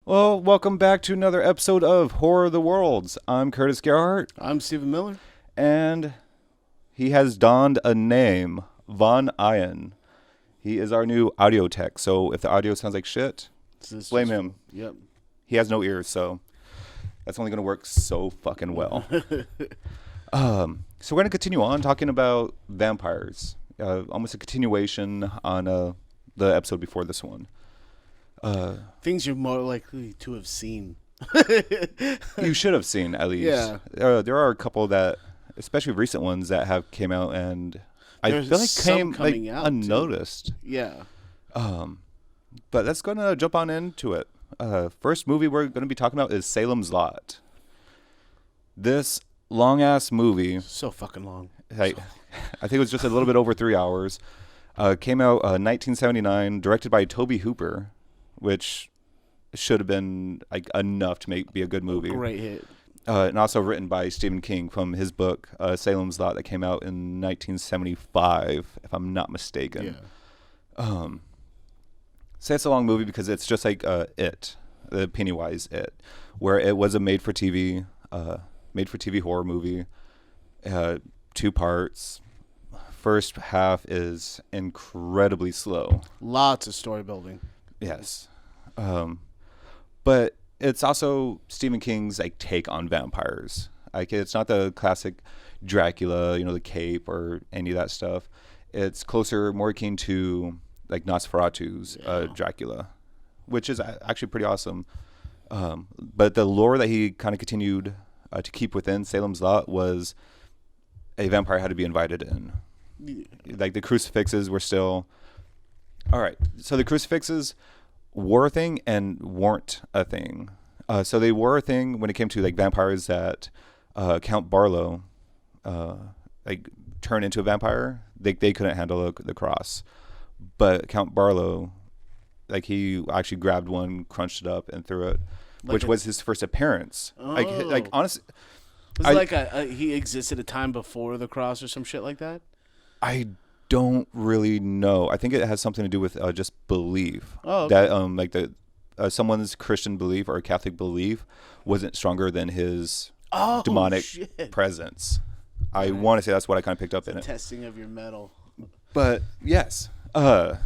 Well, welcome back to another episode of Horror of the Worlds. I'm Curtis Gerhardt, I'm Stephen Miller. and he has donned a name, Von Ian. He is our new audio tech, so if the audio sounds like shit, blame him. Yep. He has no ears, so that's only going to work so fucking well. So we're going to continue on talking about vampires, almost a continuation on the episode before this one. Things you're more likely to have seen. You should have seen, at least. Yeah. There are a couple that, especially recent ones, that have came out, and I feel like came like unnoticed. Too. Yeah. But let's go to jump on into it. First movie we're going to be talking about is Salem's Lot. This long-ass movie. So fucking long. I think it was just a little bit over 3 hours. Came out 1979, directed by Tobe Hooper, which should have been like enough to be a good movie. Great hit. And also written by Stephen King from his book Salem's Lot that came out in 1975, if I'm not mistaken. Yeah. Say it's a long movie because it's just like It, the Pennywise It, where it was a made-for-TV horror movie, 2 parts. First half is incredibly slow. Lots of story building. Yes. But it's also Stephen King's like take on vampires. Like it's not the classic Dracula, the cape or any of that stuff. It's closer, more akin to like Nosferatu's Dracula, which is actually pretty awesome. But the lore that he kind of continued to keep within Salem's Lot was a vampire had to be invited in. Like the crucifixes were still... All right, so the crucifixes were a thing and weren't a thing. So they were a thing when it came to like vampires that Count Barlow like turned into a vampire. They couldn't handle the cross, but Count Barlow, like he actually grabbed one, crunched it up, and threw it, which was his first appearance. Oh. Like honestly, Was it he existed a time before the cross or some shit like that? I don't really know. I think it has something to do with just belief. Oh, okay. That like someone's Christian belief or Catholic belief wasn't stronger than his demonic presence. I want to say that's what I kind of picked up in it. Testing of your metal. But yes, I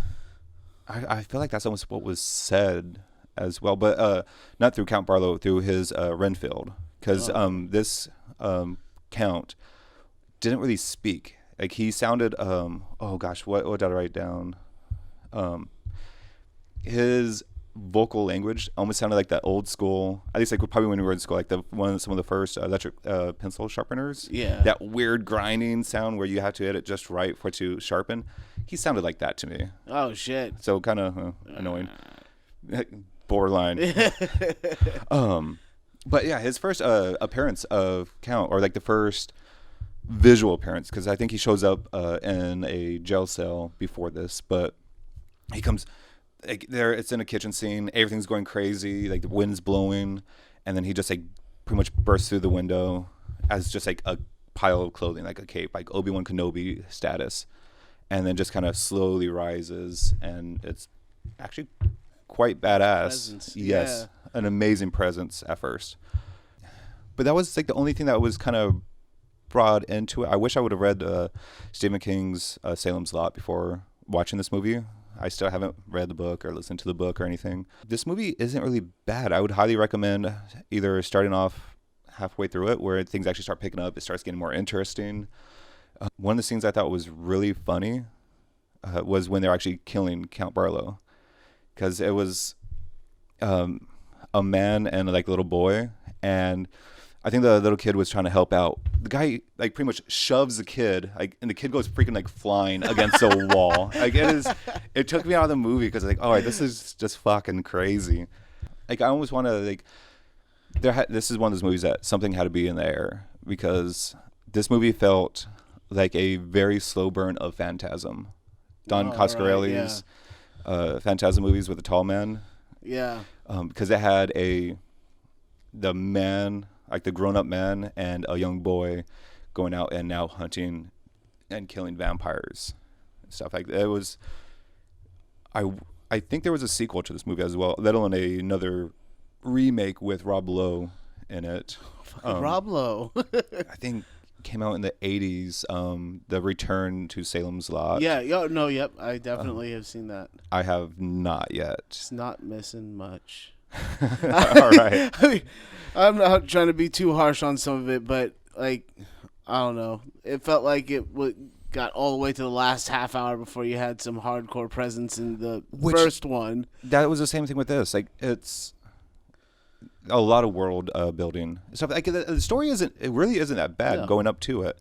feel like that's almost what was said as well, but not through Count Barlow, through his Renfield, because this Count didn't really speak. Like he sounded, oh gosh, what did I write down? His vocal language almost sounded like that old school, at least like probably when we were in school, like some of the first electric pencil sharpeners. Yeah. That weird grinding sound where you have to hit it just right for it to sharpen. He sounded like that to me. Oh shit. So kind of annoying. Borderline. But yeah, his first appearance of Count, or like the first visual appearance, because I think he shows up in a jail cell before this, but he comes like there. It's in a kitchen scene. Everything's going crazy. Like the wind's blowing, and then he just like pretty much bursts through the window as just like a pile of clothing, like a cape, like Obi-Wan Kenobi status, and then just kind of slowly rises, and it's actually quite badass. Presence. Yes, Yeah. An amazing presence at first. But that was like the only thing that was kind of brought into it. I wish I would have read Stephen King's Salem's Lot before watching this movie. I still haven't read the book or listened to the book or anything. This movie isn't really bad. I would highly recommend either starting off halfway through it where things actually start picking up. It starts getting more interesting. One of the scenes I thought was really funny was when they're actually killing Count Barlow, because it was a man and like a little boy, and I think the little kid was trying to help out. The guy like pretty much shoves the kid, like, and the kid goes freaking like flying against a wall. Like it took me out of the movie because like, all right, this is just fucking crazy. Like I almost want to like, this is one of those movies that something had to be in the air, because this movie felt like a very slow burn of Phantasm, Don Coscarelli's Phantasm movies with the tall man. Yeah. Because it had the man, like the grown-up man and a young boy going out and now hunting and killing vampires and stuff. Like it was, I think there was a sequel to this movie as well, let alone another remake with Rob Lowe in it. Rob Lowe. I think came out in the 80s. The Return to Salem's Lot. Yeah. Yep. I definitely have seen that. I have not yet. It's not missing much. All right. I mean, I'm not trying to be too harsh on some of it, but like, I don't know. It felt like it got all the way to the last half hour before you had some hardcore presence in the first one. That was the same thing with this. Like, it's a lot of world building stuff. Like, the story really isn't that bad going up to it.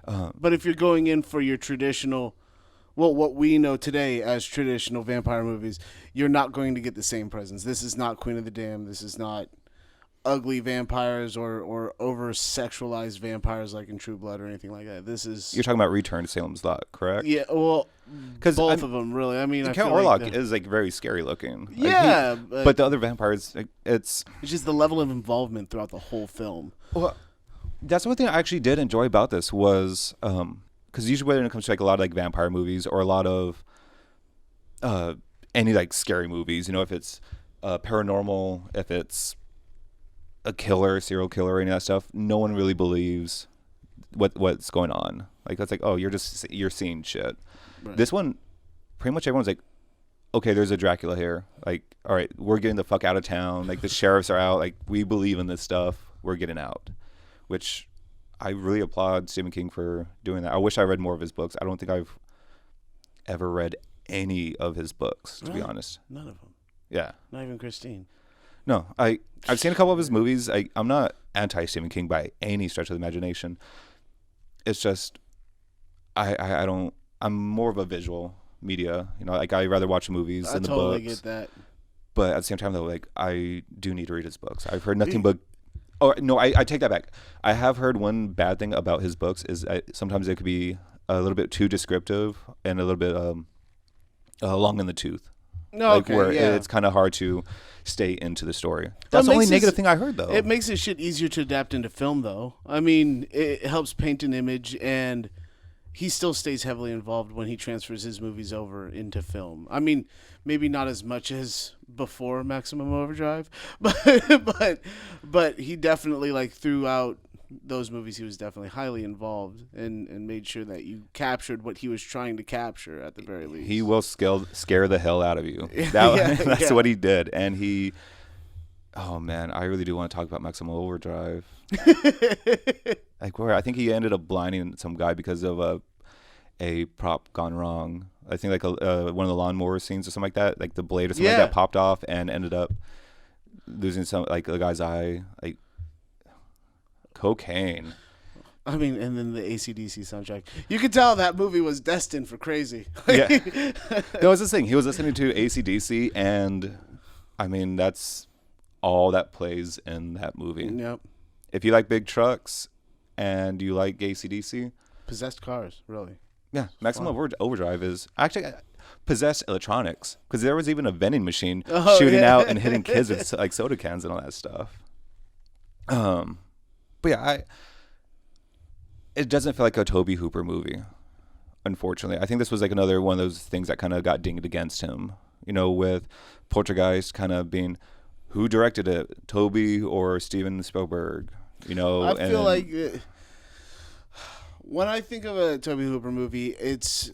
But if you're going in for your traditional, well, what we know today as traditional vampire movies, you're not going to get the same presence. This is not Queen of the Damned. This is not ugly vampires or over-sexualized vampires like in True Blood or anything like that. This is... You're talking about Return to Salem's Lot, correct? Yeah, well, both of them, really. I mean, Count Orlok is, like, very scary looking. Yeah. But the other vampires, like, it's just the level of involvement throughout the whole film. Well, that's one thing I actually did enjoy about this was... because usually when it comes to, like, a lot of, like, vampire movies or a lot of any, like, scary movies, you know, if it's paranormal, if it's a serial killer, or any of that stuff, no one really believes what's going on. Like, that's like, oh, you're seeing shit. Right. This one, pretty much everyone's like, okay, there's a Dracula here. Like, all right, we're getting the fuck out of town. Like, the sheriffs are out. Like, we believe in this stuff. We're getting out. Which I really applaud Stephen King for doing that. I wish I read more of his books. I don't think I've ever read any of his books, to be honest. None of them. Yeah. Not even Christine. No, I've seen a couple of his movies. I'm not anti-Stephen King by any stretch of the imagination. It's just I don't. I'm more of a visual media. You know, like, I rather watch movies than the books. I totally get that. But at the same time, though, like, I do need to read his books. I've heard nothing but. Oh no, I take that back. I have heard one bad thing about his books is sometimes it could be a little bit too descriptive and a little bit long in the tooth. No, like, okay, where yeah. It's kind of hard to stay into the story. That's the only negative thing I heard, though. It makes this shit easier to adapt into film, though. I mean, it helps paint an image, and he still stays heavily involved when he transfers his movies over into film. I mean, maybe not as much as before Maximum Overdrive, but he definitely, like, throughout those movies, he was definitely highly involved and made sure that you captured what he was trying to capture at the very least. He will scare the hell out of you. That's what he did. And he, oh man, I really do want to talk about Maximum Overdrive. Like, where I think he ended up blinding some guy because of a prop gone wrong. I think like one of the lawnmower scenes or something like that. Like the blade or something like that popped off and ended up losing some, like, the guy's eye. Like, cocaine. I mean, and then the AC/DC soundtrack. You could tell that movie was destined for crazy. Yeah. That was the thing. He was listening to AC/DC, and I mean, that's all that plays in that movie. Yep. If you like big trucks and you like AC/DC. Possessed cars, really. Yeah. Maximum Overdrive is actually possessed electronics, because there was even a vending machine shooting out and hitting kids with, like, soda cans and all that stuff. But yeah, it doesn't feel like a Tobe Hooper movie, unfortunately. I think this was like another one of those things that kind of got dinged against him, you know, with Poltergeist kind of being, who directed it, Tobe or Steven Spielberg, you know? I feel like when I think of a Tobe Hooper movie, it's,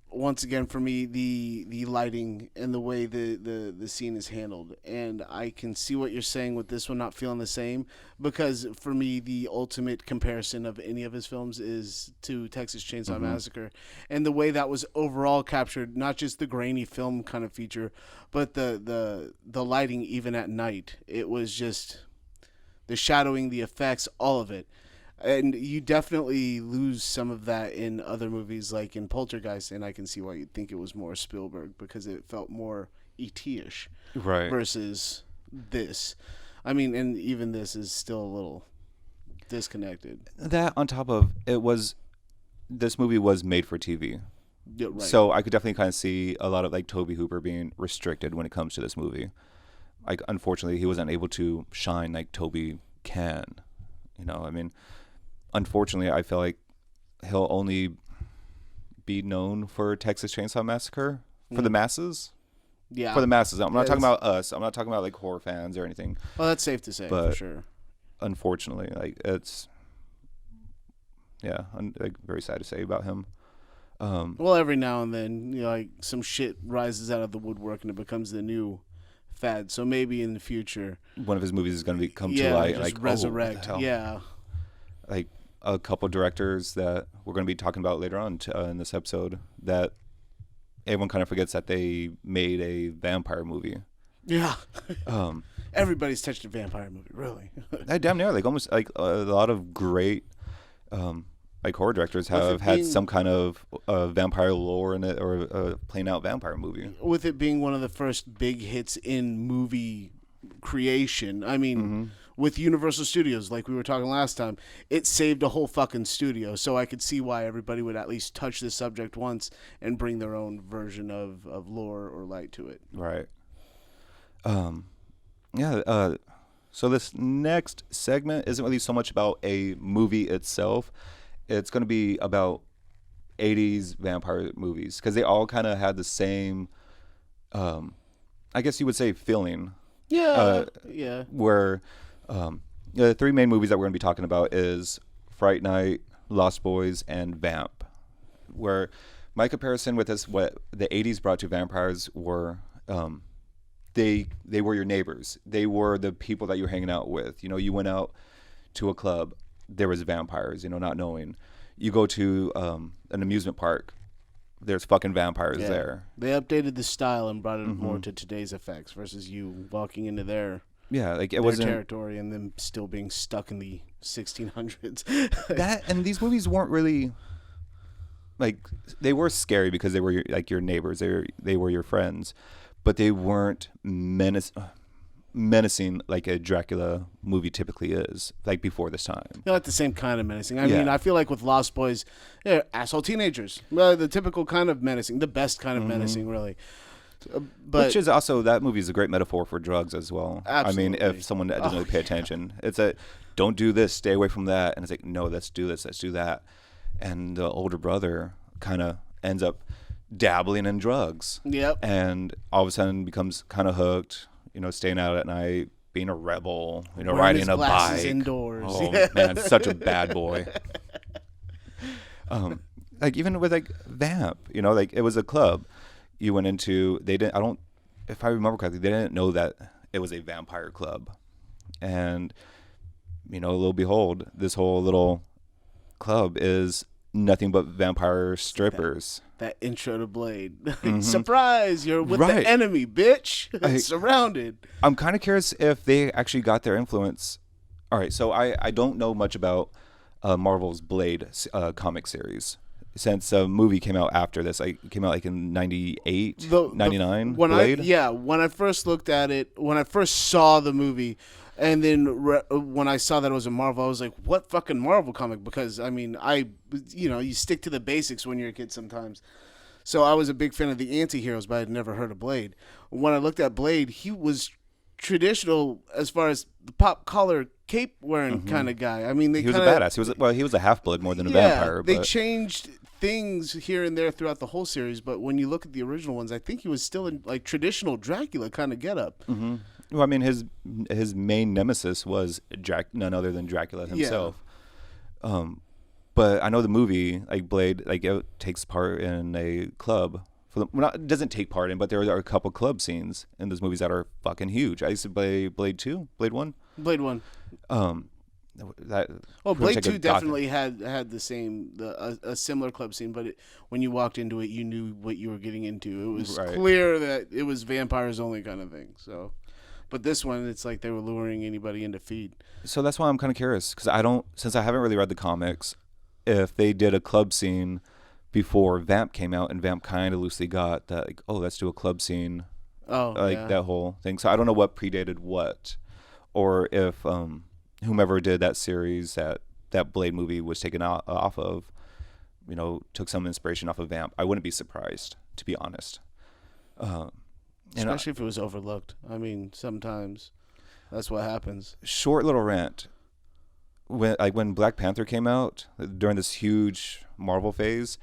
once again, for me, the lighting and the way the scene is handled. And I can see what you're saying with this one not feeling the same, because for me, the ultimate comparison of any of his films is to Texas Chainsaw Massacre. And the way that was overall captured, not just the grainy film kind of feature, but the lighting even at night. It was just the shadowing, the effects, all of it. And you definitely lose some of that in other movies, like in Poltergeist, and I can see why you'd think it was more Spielberg, because it felt more E.T.-ish, right, versus this. I mean, and even this is still a little disconnected. That, on top of this movie was made for TV. Yeah, right. So I could definitely kind of see a lot of, like, Tobe Hooper being restricted when it comes to this movie. Like, unfortunately, he wasn't able to shine like Tobe can. You know, I mean, unfortunately, I feel like he'll only be known for Texas Chainsaw Massacre for the masses. Yeah. For the masses. I'm not Yeah, talking about us. I'm not talking about like horror fans or anything. Well, that's safe to say, But for sure. unfortunately, like it's like very sad to say about him. Well, every now and then, like some shit rises out of the woodwork and it becomes the new fad. So maybe in the future, one of his movies is going to come to light. just Like resurrect. Like a couple directors that we're going to be talking about later on in this episode that everyone kind of forgets that they made a vampire movie. Yeah. Everybody's touched a vampire movie, really. Damn near, like almost like a lot of great like horror directors have had some kind of vampire lore in it, or a plain out vampire movie. With it being one of the first big hits in movie creation, I mean, with Universal Studios, like we were talking last time, it saved a whole fucking studio. So I could see why everybody would at least touch the subject once and bring their own version of lore or light to it. Right. So this next segment isn't really so much about a movie itself. It's going to be about 80s vampire movies, because they all kind of had the same, I guess you would say, feeling. Yeah. Where the three main movies that we're going to be talking about is Fright Night, Lost Boys, and Vamp. Where my comparison with this, what the 80s brought to vampires were, they were your neighbors. They were the people that you were hanging out with. You know, you went out to a club, there was vampires, not knowing. You go to an amusement park, there's fucking vampires there. They updated the style and brought it more to today's effects versus you walking into their territory and them still being stuck in the 1600s. That, and these movies weren't really like, they were scary because they were your neighbors. They were your friends, but they weren't menacing like a Dracula movie typically is, like before this time. Not the same kind of menacing. I mean, I feel like with Lost Boys, they're asshole teenagers. The typical kind of menacing, the best kind of menacing, really. But which is also, that movie is a great metaphor for drugs as well. Absolutely. I mean, if someone doesn't really pay attention, it's a don't do this, stay away from that, and it's like, no, let's do this, let's do that. And the older brother kind of ends up dabbling in drugs. Yep. And all of a sudden becomes kind of hooked. Staying out at night, being a rebel, wearing riding a bike. Indoors. Oh man, such a bad boy. Like even with like Vamp, like it was a club you went into. They didn't. If I remember correctly, they didn't know that it was a vampire club. And lo and behold, this whole little club is nothing but vampire strippers. That intro to Blade. Surprise! You're with the enemy, bitch. Surrounded. I'm kind of curious if they actually got their influence. All right, so I don't know much about Marvel's Blade comic series, since a movie came out after this. It came out like in 98, 99. Blade? When I first looked at it, when I first saw the movie, and then when I saw that it was a Marvel, I was like, what fucking Marvel comic? Because, I mean, you stick to the basics when you're a kid sometimes. So I was a big fan of the anti-heroes, but I had never heard of Blade. When I looked at Blade, he was traditional as far as the pop collar cape wearing kind of guy. I mean, he was a badass. He was a half-blood more than a vampire. They changed things here and there throughout the whole series, but when you look at the original ones, I think he was still in like traditional Dracula kind of getup. Well, I mean, his main nemesis was none other than Dracula himself. But I know the movie, like Blade, like it takes part in a club. It doesn't take part in, but there are a couple club scenes in those movies that are fucking huge. I used to play Blade 2, Blade 1. Blade 1. Blade 2 definitely had the same, a similar club scene, but when you walked into it, you knew what you were getting into. It was clear that it was vampires only kind of thing. So, but this one, it's like they were luring anybody in to feed. So that's why I'm kind of curious, because since I haven't really read the comics, if they did a club scene before Vamp came out, and Vamp kind of loosely got that, like, oh, let's do a club scene, that whole thing. So I don't know what predated what, or if whomever did that series that Blade movie was taken off of, took some inspiration off of Vamp. I wouldn't be surprised, to be honest. Especially if it was overlooked. I mean, sometimes that's what happens. Short little rant. When Black Panther came out during this huge Marvel phase,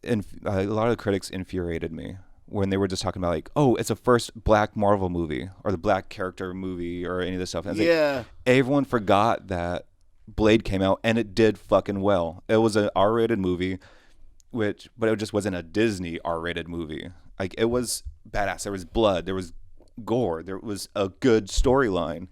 and a lot of critics infuriated me when they were just talking about like, oh, it's a first black Marvel movie or the black character movie or any of this stuff. And like, everyone forgot that Blade came out and it did fucking well. It was an R-rated movie, but it just wasn't a Disney R-rated movie. Like, it was badass. There was blood. There was gore. There was a good storyline.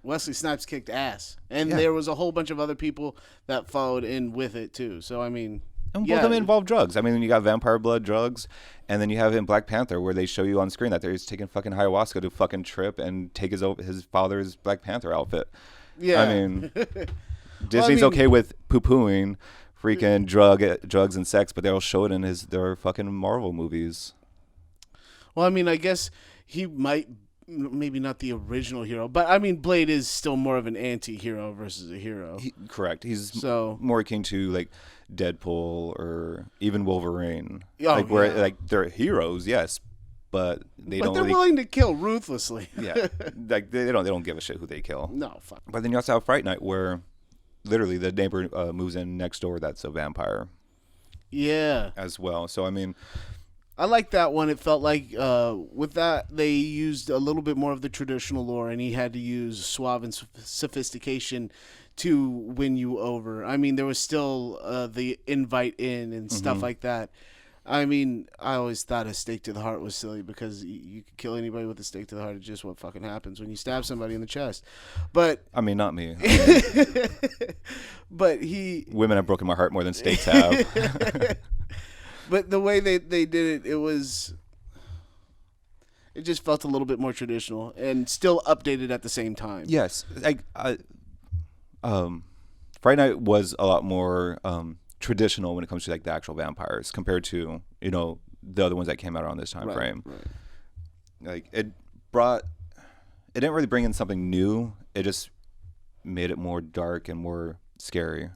Wesley Snipes kicked ass, and there was a whole bunch of other people that followed in with it too. So I mean, and both of them involve drugs. I mean, you got vampire blood, drugs, and then you have in Black Panther where they show you on screen that he's taking fucking ayahuasca to fucking trip and take his father's Black Panther outfit. Yeah, I mean, Disney's okay with poo-pooing freaking drugs and sex, but they'll show it in their fucking Marvel movies. Well, I mean, I guess he might. Maybe not the original hero, but I mean, Blade is still more of an anti-hero versus a hero. Correct. He's more akin to like Deadpool or even Wolverine. Where like they're heroes, yes, but they're willing to kill ruthlessly. Yeah, like they don't give a shit who they kill. No, fuck. But then you also have Fright Night, where literally the neighbor moves in next door. That's a vampire. Yeah. As well. So I mean, I like that one. It felt like with that they used a little bit more of the traditional lore, and he had to use suave and sophistication to win you over. I mean, there was still the invite in and stuff like that. I mean, I always thought a stake to the heart was silly because you could kill anybody with a stake to the heart. It's just what fucking happens when you stab somebody in the chest. But I mean, not me. But women have broken my heart more than stakes have. But the way they did it, it just felt a little bit more traditional and still updated at the same time. Yes, like Fright Night was a lot more traditional when it comes to like the actual vampires compared to the other ones that came out around this time frame. Right. Like it didn't really bring in something new. It just made it more dark and more scary.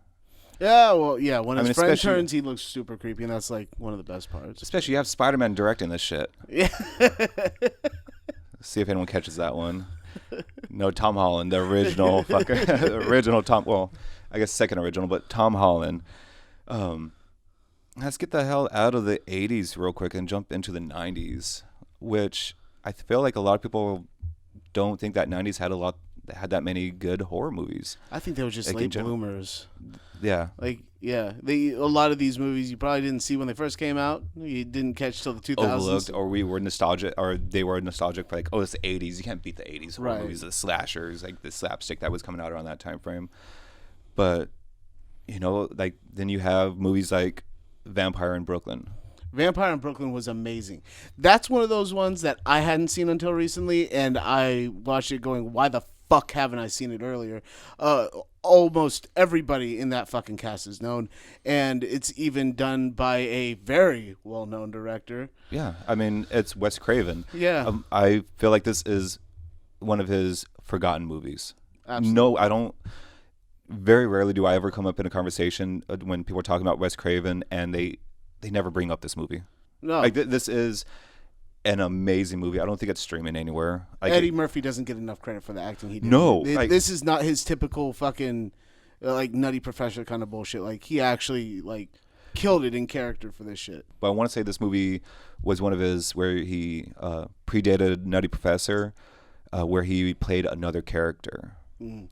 Yeah, well, yeah. When his friend turns, he looks super creepy, and that's like one of the best parts. Especially you have Spider-Man directing this shit. Yeah. See if anyone catches that one. No, Tom Holland, the original original Tom. Well, I guess second original, but Tom Holland. Let's get the hell out of the 80s real quick and jump into the 90s, which I feel like a lot of people don't think that 90s had that many good horror movies. I think they were just late bloomers. Yeah. A lot of these movies you probably didn't see when they first came out. You didn't catch till the 2000s. Overlooked, or we were nostalgic, or they were nostalgic for like, oh, it's the 80s. You can't beat the 80s horror movies, the slashers, like the slapstick that was coming out around that time frame. But, like then you have movies like Vampire in Brooklyn. Vampire in Brooklyn was amazing. That's one of those ones that I hadn't seen until recently, and I watched it going, why the fuck haven't I seen it earlier? Almost everybody in that fucking cast is known, and it's even done by a very well-known director. Yeah, I mean, it's Wes Craven. Yeah. I feel like this is one of his forgotten movies. Absolutely. No, I don't. Very rarely do I ever come up in a conversation when people are talking about Wes Craven and they never bring up this movie. No. Like, this is an amazing movie. I don't think it's streaming anywhere. Like, Eddie Murphy doesn't get enough credit for the acting he did. No. This is not his typical fucking nutty professor kind of bullshit. Like, he actually killed it in character for this shit. But I want to say this movie was one of his where he predated Nutty Professor, where he played another character.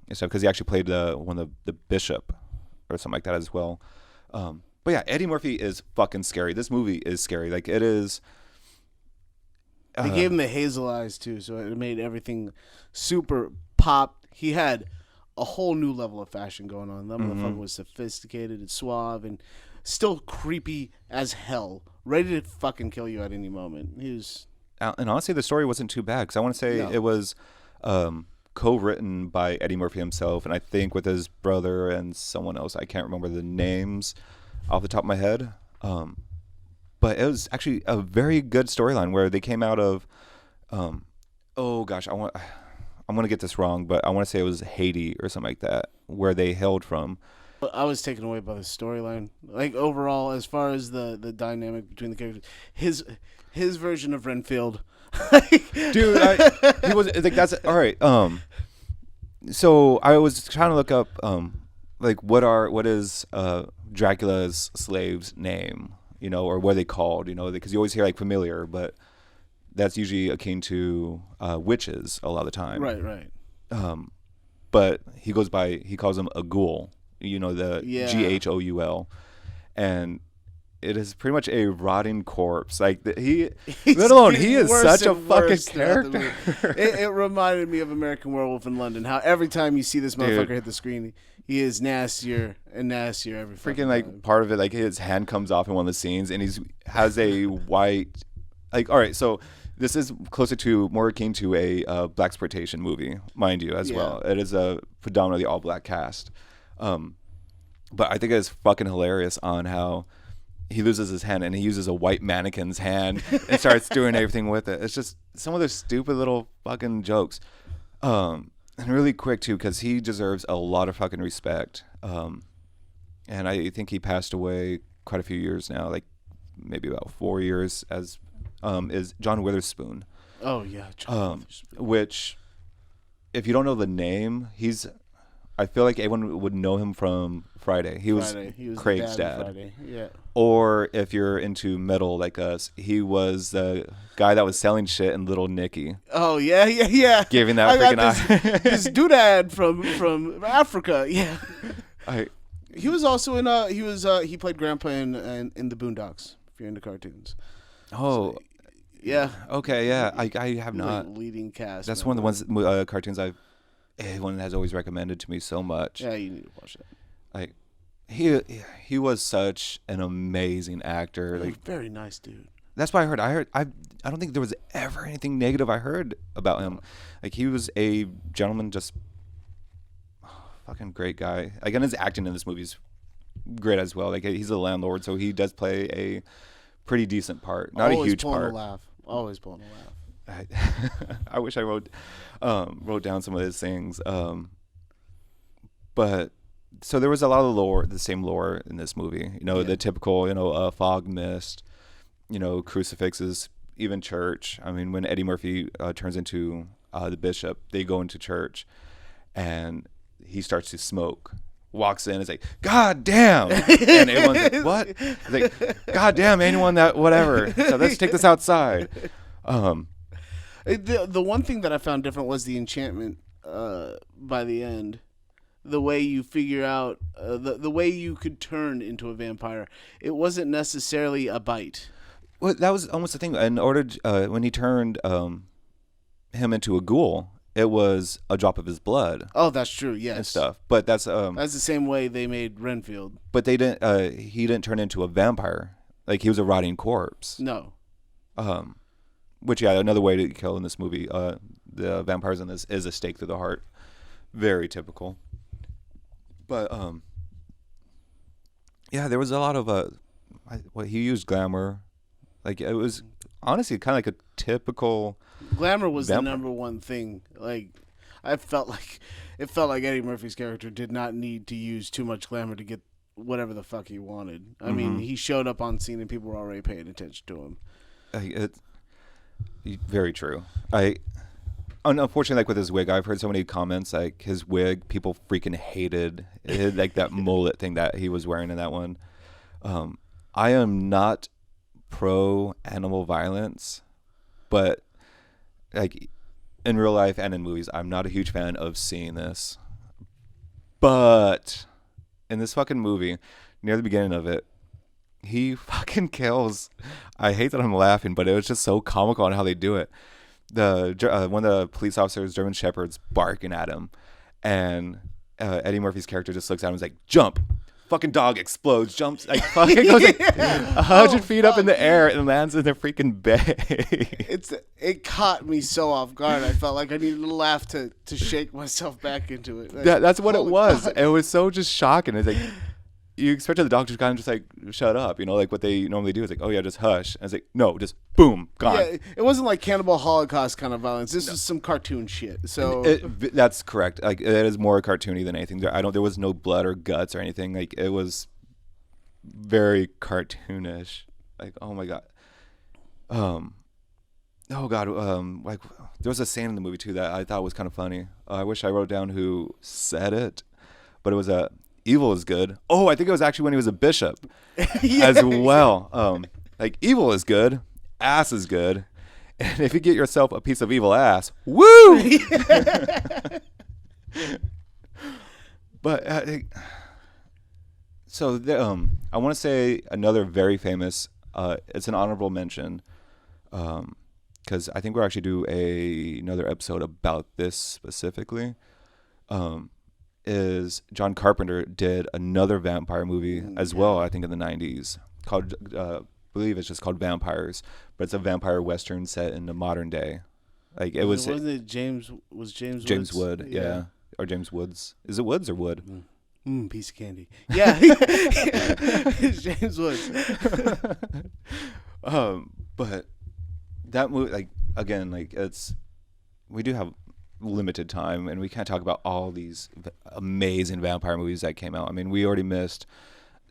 Because he actually played one of the bishop or something like that as well. But yeah, Eddie Murphy is fucking scary. This movie is scary. Like, it is. They gave him the hazel eyes too, so it made everything super pop. He had a whole new level of fashion going on. That motherfucker was sophisticated and suave and still creepy as hell, ready to fucking kill you at any moment. He was. And honestly, the story wasn't too bad because I want to say it was co-written by Eddie Murphy himself, and I think with his brother and someone else. I can't remember the names off the top of my head. But it was actually a very good storyline where they came out of, I'm going to get this wrong, but I want to say it was Haiti or something like that, where they hailed from. I was taken away by the storyline. Like, overall, as far as the dynamic between the characters, his version of Renfield. Dude, he was like, that's all right. So I was trying to look up, what is Dracula's slave's name? Or what are they called? Because you always hear like familiar, but that's usually akin to witches a lot of the time. Right. But he calls him a ghoul, the Ghoul, and it is pretty much a rotting corpse. Like he is such a fucking character. It reminded me of American Werewolf in London. How every time you see this motherfucker hit the screen, he is nastier and nastier every freaking time. Part of it, like his hand comes off in one of the scenes, and has a white. Like, all right, so this is more akin to a blaxploitation movie, mind you, as well. It is a predominantly all black cast, but I think it's fucking hilarious on how he loses his hand and he uses a white mannequin's hand and starts doing everything with it. It's just some of those stupid little fucking jokes, and really quick too, because he deserves a lot of fucking respect. And I think he passed away quite a few years now, like maybe about 4 years, as is John Witherspoon. Oh yeah, John Witherspoon. Which, if you don't know the name, I feel like everyone would know him from Friday. He was Craig's dad. Friday. Yeah. Or if you're into metal like us, he was the guy that was selling shit in Little Nicky. Oh yeah. Giving that freaking eye. This doodad from Africa. Yeah. He was also in he played Grandpa in the Boondocks. If you're into cartoons. Oh. So, yeah. Okay. Yeah. I have not. Like leading cast. That's one of the ones cartoons everyone has always recommended to me so much. Yeah, you need to watch that. Like, he was such an amazing actor. Like, very nice dude. That's what I heard. I don't think there was ever anything negative I heard about him. Like, he was a gentleman, just fucking great guy. Again, his acting in this movie is great as well. Like, he's a landlord, so he does play a pretty decent part. Not Always a huge part. Always pulling a laugh. I wish I wrote down some of those things. But so there was a lot of the same lore in this movie. The typical, fog, mist, crucifixes, even church. I mean, when Eddie Murphy turns into the bishop, they go into church, and he starts to smoke. Walks in, is like, God damn, and everyone's like, what? He's like, God damn, anyone that whatever. So let's take this outside. The one thing that I found different was the enchantment by the end. The way you figure out the way you could turn into a vampire. It wasn't necessarily a bite. Well, that was almost the thing. In order when he turned him into a ghoul, it was a drop of his blood. Oh, that's true. Yes, and stuff. But that's the same way they made Renfield. But they didn't. He didn't turn into a vampire. Like, he was a rotting corpse. No. Which, another way to kill in this movie. The vampires in this is a stake through the heart. Very typical. But there was a lot of he used glamour. Like, it was honestly kind of like a typical. Glamour was the number one thing. Like, it felt like Eddie Murphy's character did not need to use too much glamour to get whatever the fuck he wanted. I mean, he showed up on scene and people were already paying attention to him. Very true. Unfortunately, like with his wig, I've heard so many comments like his wig, people freaking hated it, like that mullet thing that he was wearing in that one. I am not pro animal violence, but like in real life and in movies, I'm not a huge fan of seeing this. But in this fucking movie, near the beginning of it, he fucking kills. I hate that I'm laughing, but it was just so comical on how they do it. One of the police officers, German Shepherds, barking at him, and Eddie Murphy's character just looks at him and is like, jump. Fucking dog explodes, jumps, like fucking goes like 100 feet up in the air and lands in the freaking bay. It caught me so off guard. I felt like I needed to laugh to shake myself back into it. Like, that's what it was. God. It was so just shocking. It's like, you expected the dog to kind of just like shut up, like what they normally do is like, oh yeah, just hush. And it's like, no, just boom, gone. Yeah, it wasn't like Cannibal Holocaust kind of violence. This is some cartoon shit. So that's correct. Like, it is more cartoony than anything. There was no blood or guts or anything. Like, it was very cartoonish. Like, oh my god. Oh god. Like, there was a scene in the movie too that I thought was kind of funny. I wish I wrote down who said it, but it was evil is good. Oh, I think it was actually when he was a bishop as well. Like, evil is good, ass is good, And if you get yourself a piece of evil ass, woo! But so I want to say another very famous. It's an honorable mention, because I think we'll actually do another episode about this specifically. Is John Carpenter did another vampire movie as well? I think in the 90s called. I believe it's just called Vampires, but it's a vampire western set in the modern day. Like it was. Wasn't it James James Wood, yeah. Or James Woods. Is it Woods or Wood? Piece of candy. Yeah, it's James Woods. But that movie, like again, like we do have limited time, and we can't talk about all these amazing vampire movies that came out. I mean, we already missed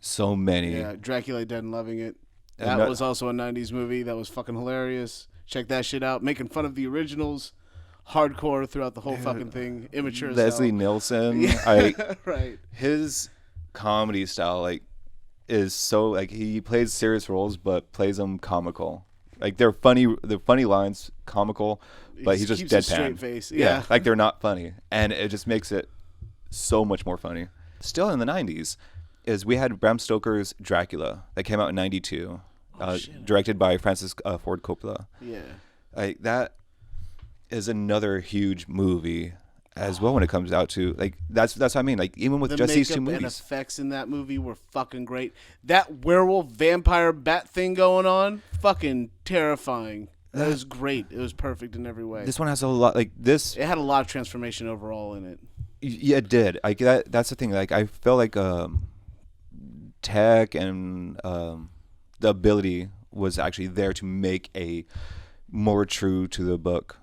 so many. Yeah, Dracula Dead and Loving It. That was also a 90s movie. That was fucking hilarious. Check that shit out. Making fun of the originals. Hardcore throughout the whole fucking thing. Immature as Leslie hell. Nielsen. Yeah, right. His comedy style, like, is so, like, he plays serious roles, but plays them comical. Like, they're funny lines, comical, but he's just keeps deadpan. A straight face. Yeah. Like, they're not funny. And it just makes it so much more funny. Still in the 90s, is we had Bram Stoker's Dracula that came out in 92. Directed by Francis Ford Coppola. Yeah. Like that is another huge movie as well when it comes out to like that's what I mean. Like even with just these two movies. The makeup and effects in that movie were fucking great. That werewolf vampire bat thing going on, fucking terrifying. That was great. It was perfect in every way. This one has a lot like this. It had a lot of transformation overall in it. Yeah, it did. Like that's the thing. Like I feel like tech and the ability was actually there to make a more true to the book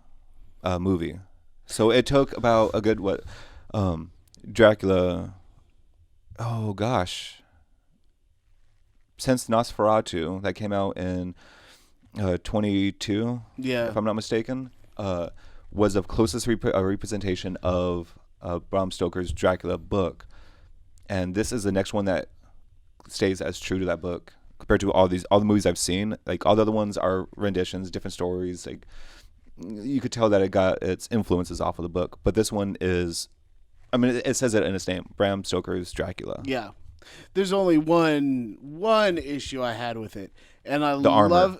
movie. So it took about a good Dracula. Oh gosh, since Nosferatu that came out in 22, yeah, if I'm not mistaken, was the closest representation of Bram Stoker's Dracula book, and this is the next one that stays as true to that book. Compared to all the movies I've seen, like all the other ones are renditions, different stories. Like you could tell that it got its influences off of the book, but this one is, I mean, it says it in its name, Bram Stoker's Dracula. Yeah, there's only one issue I had with it, and I armor.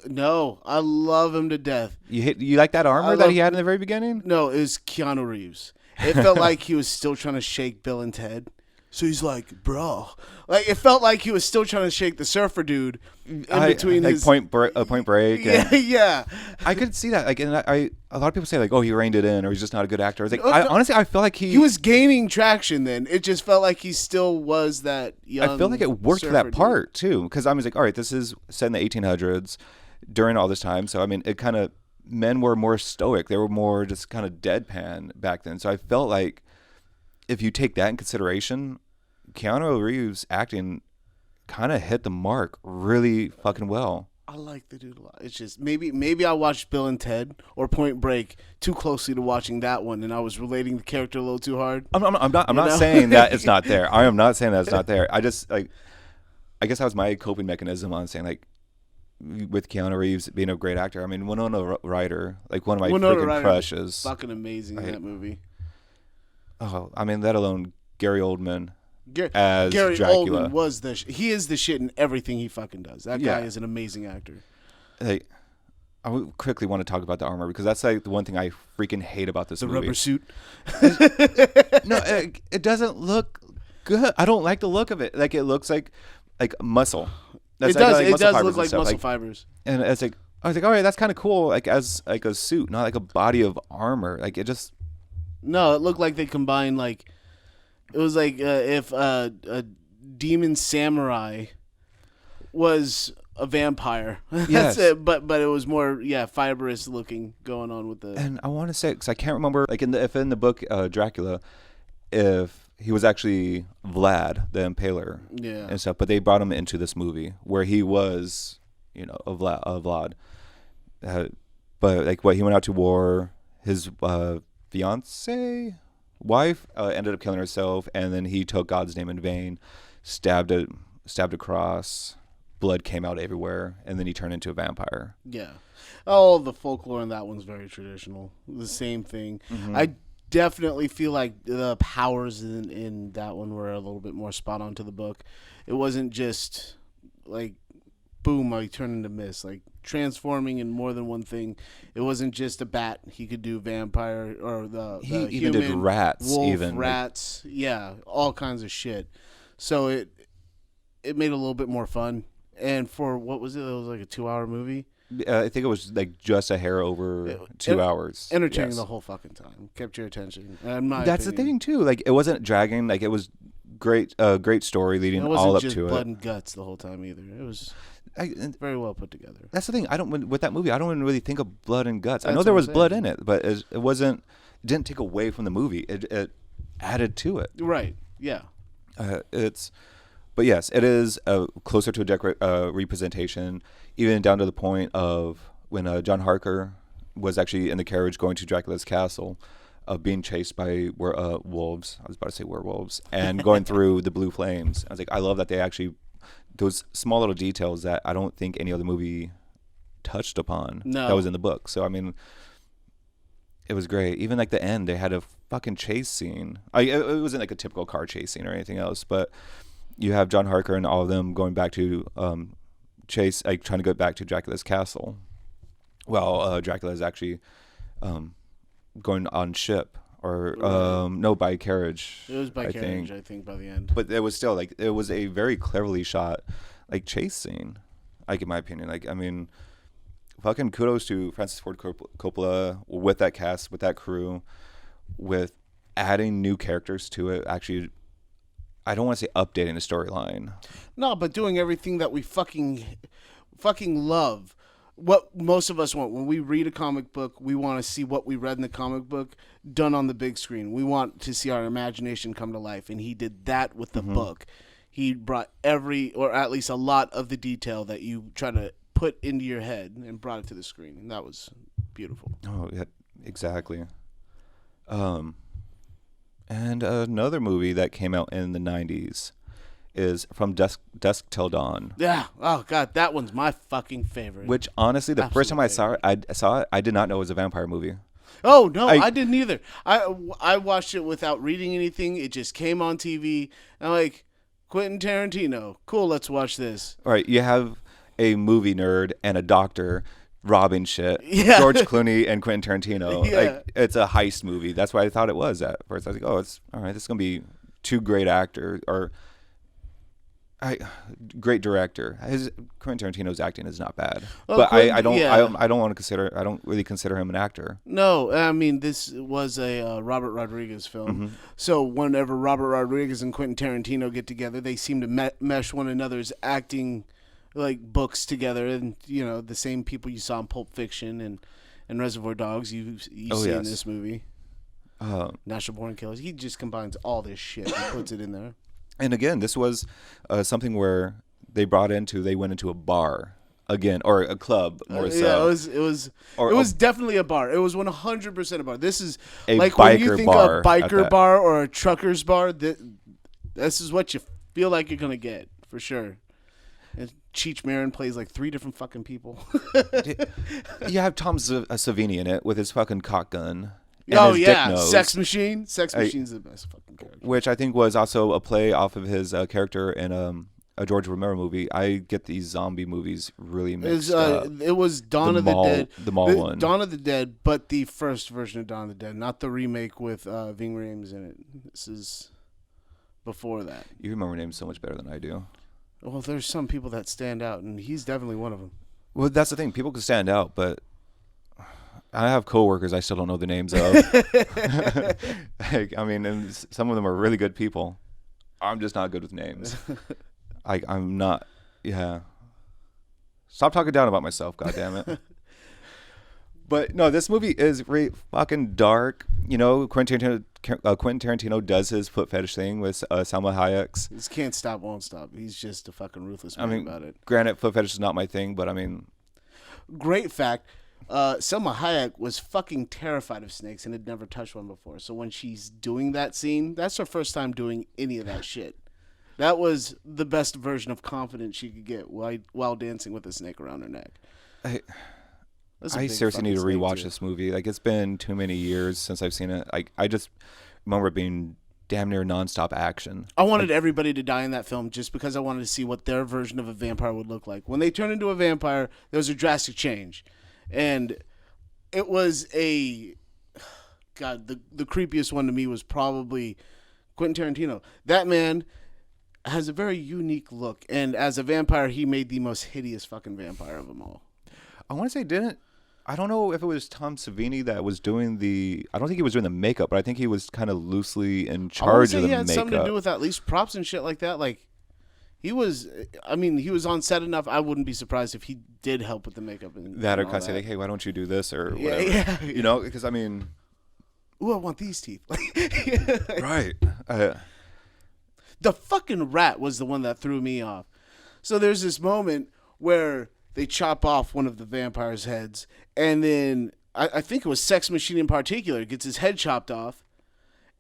I love him to death. You like that armor that he had in the very beginning? No, it was Keanu Reeves. It felt like he was still trying to shake Bill and Ted. So he's like, bro, like it felt like he was still trying to shake the surfer dude in between like his Point Break. Yeah, yeah. I could see that. Like, and a lot of people say like, oh, he reined it in, or he's just not a good actor. I was like, honestly, I feel like he was gaining traction. Then it just felt like he still was that young. I feel like it worked for that part too, because I was like, all right, this is set in the 1800s during all this time. So I mean, it kind of men were more stoic. They were more just kind of deadpan back then. So I felt like if you take that in consideration, Keanu Reeves' acting kind of hit the mark really fucking well. I like the dude a lot. It's just maybe I watched Bill and Ted or Point Break too closely to watching that one, and I was relating the character a little too hard. I'm not saying that it's not there. I am not saying that it's not there. I just like, I guess that was my coping mechanism on saying like, with Keanu Reeves being a great actor. I mean, Winona Ryder, like one of my freaking crushes. Fucking amazing in that movie. Oh, I mean, let alone Gary Oldman. As Gary Dracula. Oldman was he is the shit in everything he fucking does. That guy is an amazing actor. Like, I would quickly want to talk about the armor because that's like the one thing I freaking hate about this movie. The rubber suit. No, it doesn't look good. I don't like the look of it. Like it looks like muscle. It does look like muscle fibers. And it's like I was like, all right, that's kind of cool. Like as like a suit, not like a body of armor. Like it just. No, it looked like they combined like. It was like if a demon samurai was a vampire. That's yes. it. But it was more fibrous looking going on with the. And I want to say because I can't remember like in the book Dracula, if he was actually Vlad the Impaler and stuff, but they brought him into this movie where he was a Vlad. But like what he went out to war, his fiance. Wife ended up killing herself, and then he took God's name in vain, stabbed a cross, blood came out everywhere, and then he turned into a vampire. Yeah. Oh, the folklore in that one's very traditional. The same thing. Mm-hmm. I definitely feel like the powers in that one were a little bit more spot on to the book. It wasn't just like boom, I turn into mist. Like transforming in more than one thing. It wasn't just a bat. He could do vampire or the He even human, did rats, wolf, even rats. Yeah, all kinds of shit. So it made it a little bit more fun. And for what was it? It was like a 2-hour movie. I think it was like just a hair over 2 hours. Entertaining Yes. the whole fucking time. Kept your attention. That's the thing too. Like it wasn't dragging. Like it was great. Great story leading all up to it. It wasn't just blood and guts the whole time either. It was very well put together. That's the thing. I don't with that movie. I don't even really think of blood and guts. I know That's there what was I'm blood saying. in it, but it wasn't. It didn't take away from the movie. It added to it. Right. Yeah. But yes, it is closer to a direct representation, even down to the point of when John Harker was actually in the carriage going to Dracula's castle, being chased by wolves. I was about to say werewolves, and going through the blue flames. I was like, I love that they actually those small little details that I don't think any other movie touched upon. No. That was in the book. So I mean, it was great. Even like the end, they had a fucking chase scene. It wasn't like a typical car chase scene or anything else, but you have John Harker and all of them going back to chase, like trying to go back to Dracula's castle, while Dracula is actually going on ship or no, by carriage. It was by carriage, I think, by the end. But it was still like it was a very cleverly shot like chase scene, like in my opinion. Like I mean, fucking kudos to Francis Ford Coppola with that cast, with that crew, with adding new characters to it. Actually, I don't want to say updating the storyline. No, but doing everything that we fucking love. What most of us want when we read a comic book, we want to see what we read in the comic book done on the big screen. We want to see our imagination come to life, and he did that with the book. He brought or at least a lot of the detail that you try to put into your head and brought it to the screen, and that was beautiful. Oh, yeah, exactly. And another movie that came out in the 90s is From Dusk Till Dawn. Yeah. Oh God, that one's my fucking favorite. Which honestly, the first time I saw it, I did not know it was a vampire movie. Oh no, I didn't either. I watched it without reading anything. It just came on TV. I'm like, Quentin Tarantino, cool. Let's watch this. All right, you have a movie nerd and a doctor robbing shit. Yeah. George Clooney and Quentin Tarantino. Yeah. Like it's a heist movie. That's what I thought it was at first. I was like, oh, it's all right. This is gonna be two great actors or great director. Quentin Tarantino's acting is not bad, but I don't really consider him an actor. No, I mean this was a Robert Rodriguez film. So whenever Robert Rodriguez and Quentin Tarantino get together, they seem to mesh one another's acting like books together, and you know the same people you saw in Pulp Fiction and Reservoir Dogs. You see in this movie. National Born Killers. He just combines all this shit and puts it in there. And again, this was something where they went into a bar again, or a club more so. Yeah, it was definitely a bar. It was 100% a bar. This is a like when you think a biker bar or a trucker's bar. This is what you feel like you're gonna get for sure. And Cheech Marin plays like 3 different fucking people. You have Tom Savini in it with his fucking cock gun. Oh yeah, Sex Machine. Sex Machine's the best fucking character. Which I think was also a play off of his character in a George Romero movie. I get these zombie movies really mixed up. It was Dawn of the Dead. The mall one. Dawn of the Dead, but the first version of Dawn of the Dead, not the remake with Ving Rhames in it. This is before that. You remember names so much better than I do. Well, there's some people that stand out, and he's definitely one of them. Well, that's the thing. People can stand out, but I have coworkers I still don't know the names of. I mean, and some of them are really good people. I'm just not good with names. I'm not. Yeah. Stop talking down about myself, goddammit. But no, this movie is really fucking dark. You know, Quentin Tarantino does his foot fetish thing with Salma Hayek's. This can't stop, won't stop. He's just a fucking ruthless man about it. Granted, foot fetish is not my thing, but I mean, great fact. Salma Hayek was fucking terrified of snakes and had never touched one before. So when she's doing that scene, that's her first time doing any of that shit. That was the best version of confidence she could get while dancing with a snake around her neck. I seriously need to rewatch this movie. Like, it's been too many years since I've seen it. Like, I just remember it being damn near nonstop action. I wanted everybody to die in that film just because I wanted to see what their version of a vampire would look like. When they turned into a vampire, there was a drastic change. And it was God, the creepiest one to me was probably Quentin Tarantino. That man has a very unique look. And as a vampire, he made the most hideous fucking vampire of them all. I want to say I don't know if it was Tom Savini that was doing I don't think he was doing the makeup, but I think he was kind of loosely in charge of the makeup. He had something to do with at least props and shit like that. Like, he was on set enough. I wouldn't be surprised if he did help with the makeup. Or kind of say, like, hey, why don't you do this or whatever? Yeah. You know, because I mean... Ooh, I want these teeth. Right. The fucking rat was the one that threw me off. So there's this moment where they chop off one of the vampire's heads, and then I think it was Sex Machine in particular gets his head chopped off,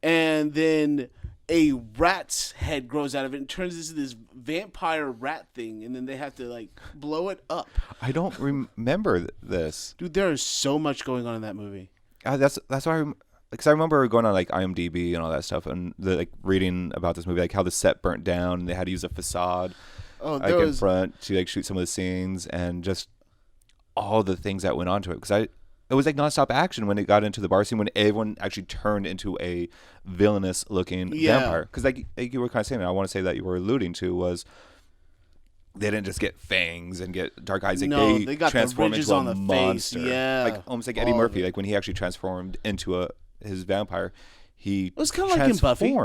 and then a rat's head grows out of it and turns into this vampire rat thing, and then they have to like blow it up. I don't remember this. Dude, there is so much going on in that movie. That's why because I remember going on like IMDb and all that stuff, and reading about this movie, like how the set burnt down and they had to use a facade. In front to like shoot some of the scenes, and just all the things that went on to it. Because it was like nonstop action when it got into the bar scene, when everyone actually turned into a villainous looking vampire. Because like you were kind of saying, I want to say that you were alluding to was they didn't just get fangs and get dark eyes. Like they got transformed the ridges into on a the monster. Face. Yeah, like almost like Eddie Murphy. Like when he actually transformed into his vampire, it was kind of like in Buffy.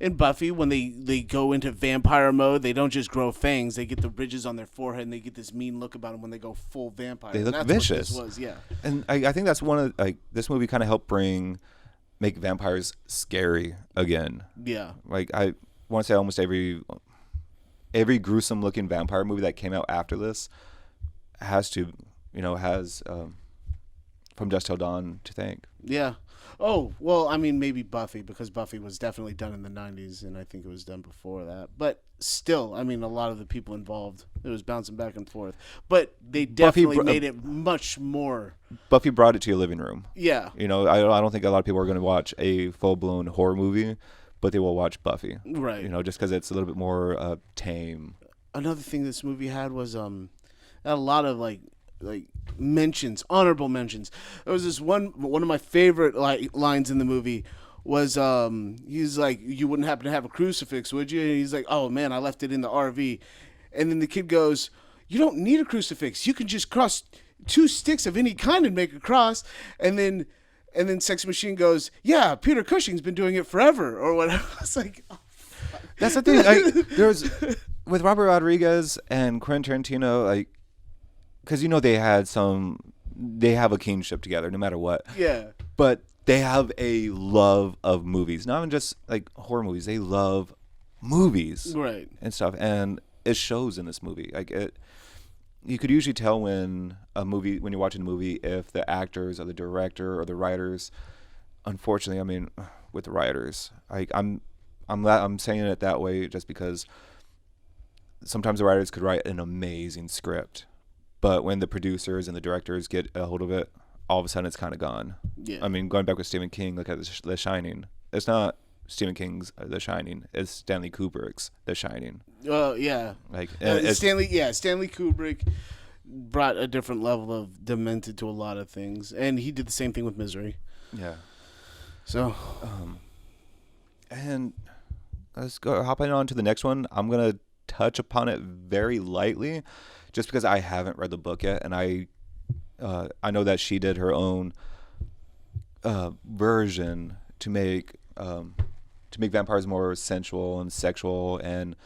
In Buffy, when they go into vampire mode, they don't just grow fangs; they get the ridges on their forehead, and they get this mean look about them when they go full vampire. They look vicious. What this was, yeah. And I think that's one of this movie kind of helped make vampires scary again. Yeah. Like I want to say, almost every gruesome looking vampire movie that came out after this has From Dusk Till Dawn to thank. Yeah. Oh, well, I mean, maybe Buffy, because Buffy was definitely done in the 90s, and I think it was done before that. But still, I mean, a lot of the people involved, it was bouncing back and forth. But they definitely made it much more. Buffy brought it to your living room. Yeah. You know, I don't think a lot of people are going to watch a full-blown horror movie, but they will watch Buffy. Right. You know, just because it's a little bit more tame. Another thing this movie had was had a lot of, like mentions, honorable mentions. There was this one of my favorite lines in the movie was he's like, "You wouldn't happen to have a crucifix, would you?" And he's like, "Oh man, I left it in the RV." And then the kid goes, "You don't need a crucifix. You can just cross 2 sticks of any kind and make a cross." And then Sex Machine goes, "Yeah, Peter Cushing's been doing it forever," or whatever. I was like, oh, fuck. That's the thing. There's with Robert Rodriguez and Quentin Tarantino, because they have a kinship together no matter what. Yeah. But they have a love of movies, not even just like horror movies. They love movies, right, and stuff, and it shows in this movie. You could usually tell when you're watching a movie, if the actors or the director or the writers. Unfortunately, I mean, with the writers, I'm saying it that way just because sometimes the writers could write an amazing script. But when the producers and the directors get a hold of it, all of a sudden it's kind of gone. Yeah. I mean, going back with Stephen King, look at The Shining. It's not Stephen King's The Shining. It's Stanley Kubrick's The Shining. Yeah. Stanley Kubrick brought a different level of demented to a lot of things, and he did the same thing with Misery. Yeah. So. And let's go hopping on to the next one. I'm gonna touch upon it very lightly. Just because I haven't read the book yet, and I know that she did her own version to make vampires more sensual and sexual and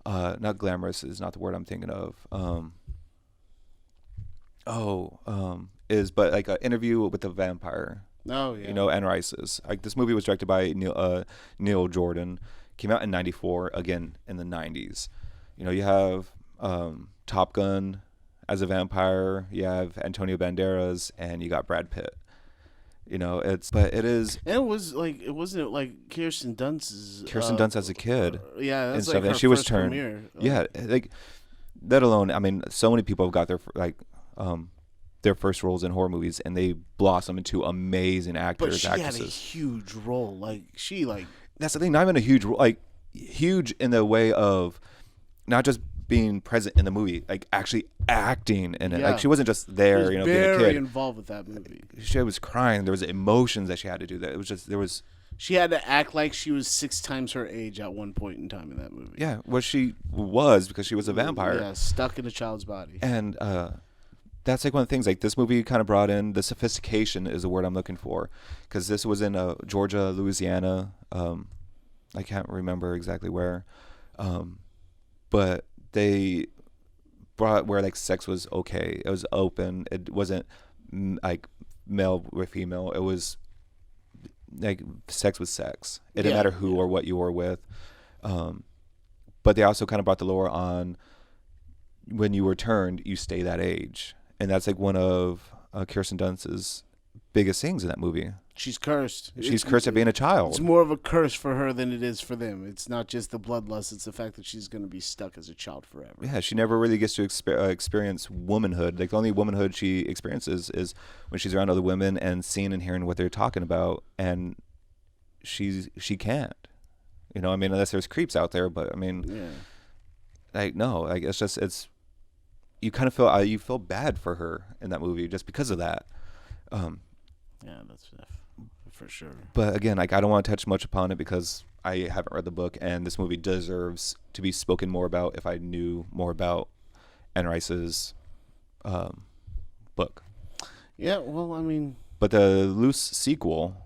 not glamorous is not the word I'm thinking of. But like an interview with the vampire. Oh yeah. Anne Rice's. This movie was directed by Neil Jordan. Came out in '94. Again in the '90s. You have. Top Gun as a vampire, you have Antonio Banderas, and you got Brad Pitt. It wasn't like Kirsten Dunst as a kid. Yeah, that's like her first premiere. Yeah, let alone, I mean, so many people have got their their first roles in horror movies, and they blossom into amazing actors, But she actresses. had a huge role. That's the thing. Not even a huge role, like huge in the way of not just being present in the movie, like actually acting in it. Yeah. Like she wasn't just there, being a kid. involved with that movie. She was crying. There was emotions that she had to do. That it was just there was. She had to act like she was 6 times her age at one point in time in that movie. Yeah, what she was because she was a vampire. Yeah, stuck in a child's body. And that's like one of the things. Like this movie kind of brought in the sophistication is the word I'm looking for, because this was in Georgia, Louisiana. I can't remember exactly where, but they brought where like sex was okay. It was open. It wasn't like male with female. It was like sex was sex. It didn't matter who or what you were with. But they also kind of brought the lore on when you were turned, you stay that age. And that's like one of Kirsten Dunst's biggest things in that movie. She's cursed. She's cursed at being a child. It's more of a curse for her than it is for them. It's not just the bloodlust. It's the fact that she's going to be stuck as a child forever. Yeah, she never really gets to experience womanhood. Like the only womanhood she experiences is when she's around other women and seeing and hearing what they're talking about, and she can't. I mean, unless there's creeps out there, but I mean, like no, like it's you kind of feel you feel bad for her in that movie just because of that. Yeah, that's for sure. But again, like I don't want to touch much upon it because I haven't read the book, and this movie deserves to be spoken more about if I knew more about Anne Rice's book. Yeah, well, I mean, but the loose sequel.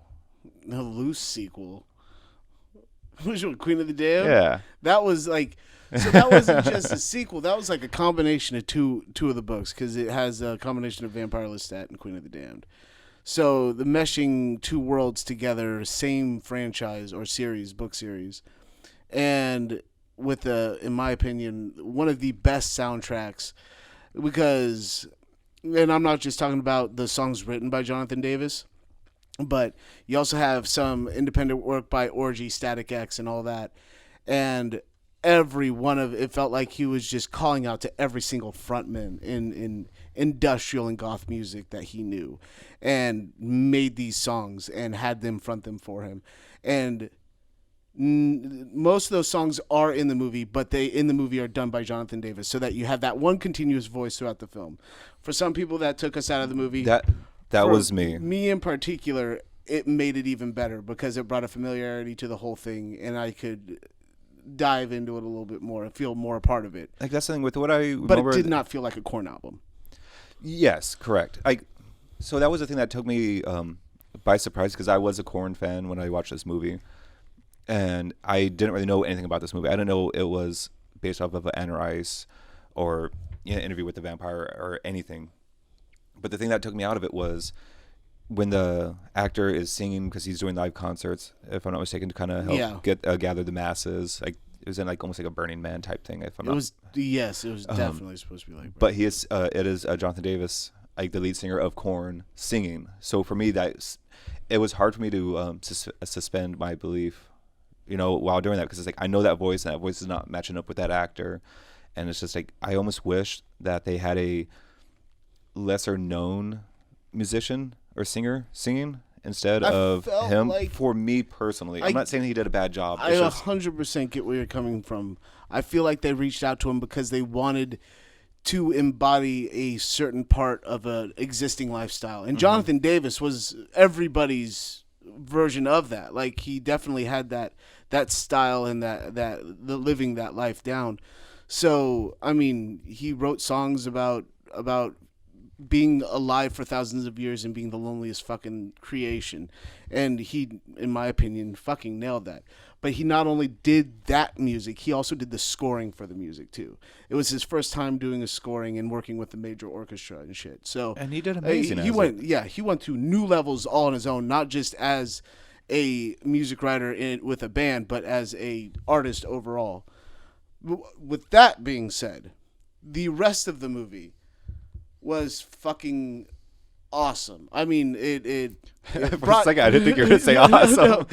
Which one, Queen of the Damned? Yeah, that was like. So that wasn't just a sequel. That was like a combination of two of the books, because it has a combination of Vampire Lestat and Queen of the Damned. So the meshing two worlds together, same franchise or book series, and with in my opinion, one of the best soundtracks, because, and I'm not just talking about the songs written by Jonathan Davis, but you also have some independent work by Orgy, Static X, and all that, and every one of it felt like he was just calling out to every single frontman in industrial and goth music that he knew, and made these songs and had them front them for him. And most of those songs are in the movie, but they in the movie are done by Jonathan Davis, so that you have that one continuous voice throughout the film. For some people, that took us out of the movie. That was me. Me in particular, it made it even better because it brought a familiarity to the whole thing, and I could dive into it a little bit more and feel more a part of it. Like that's the thing with what I remember. But it did not feel like a Korn album. Yes, correct. So that was the thing that took me by surprise, because I was a Korn fan when I watched this movie, and I didn't really know anything about this movie. I didn't know it was based off of Anne Rice or Interview with the Vampire or anything. But the thing that took me out of it was when the actor is singing, because he's doing live concerts, if I'm not mistaken, to kind of help gather the masses. Like it was in like almost like a Burning Man type thing. It was definitely supposed to be like. But it is Jonathan Davis, like the lead singer of Korn, singing. So for me, it was hard for me to suspend my belief, while doing that, because it's like I know that voice, and that voice is not matching up with that actor, and it's just like I almost wish that they had a lesser known musician or singer singing instead of him. Like, for me personally, I'm not saying he did a bad job. I 100% get where you're coming from. I feel like they reached out to him because they wanted to embody a certain part of an existing lifestyle, and Jonathan Davis was everybody's version of that. Like he definitely had that style and that the living that life down. So I mean, he wrote songs about being alive for thousands of years and being the loneliest fucking creation. And he, in my opinion, fucking nailed that. But he not only did that music, he also did the scoring for the music too. It was his first time doing a scoring and working with the major orchestra and shit. So and he did amazing. He went to new levels all on his own, not just as a music writer with a band, but as a artist overall. With that being said, the rest of the movie was fucking awesome. I mean, it for a second, I didn't think you were going to say awesome.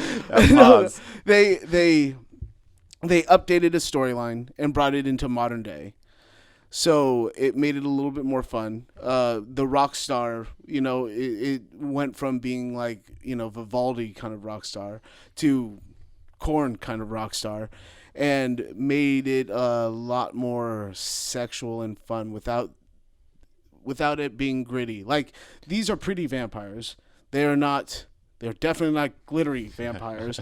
No. They updated a storyline and brought it into modern day. So it made it a little bit more fun. The rock star, it went from being like, Vivaldi kind of rock star to Korn kind of rock star, and made it a lot more sexual and fun without it being gritty. Like, these are pretty vampires. They're definitely not glittery vampires.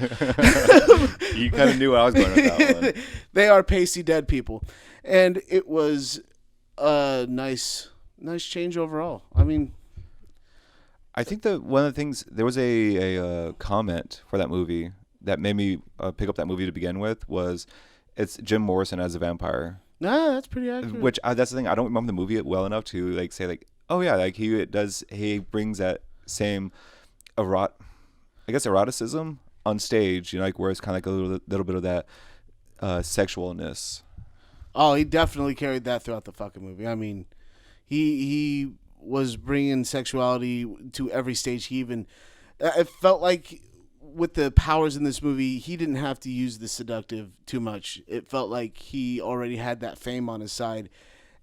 You kind of knew I was going with that one. They are pasty dead people. And it was a nice change overall. I mean, I think that one of the things, there was a comment for that movie that made me pick up that movie to begin with, was it's Jim Morrison as a vampire. Nah, that's pretty accurate. Which that's the thing. I don't remember the movie well enough to like say like, oh yeah, like he brings that same eroticism on stage, like where it's kind of like a little bit of that sexualness. Oh, he definitely carried that throughout the fucking movie. I mean, he was bringing sexuality to every stage. It felt like with the powers in this movie, he didn't have to use the seductive too much. It felt like he already had that fame on his side,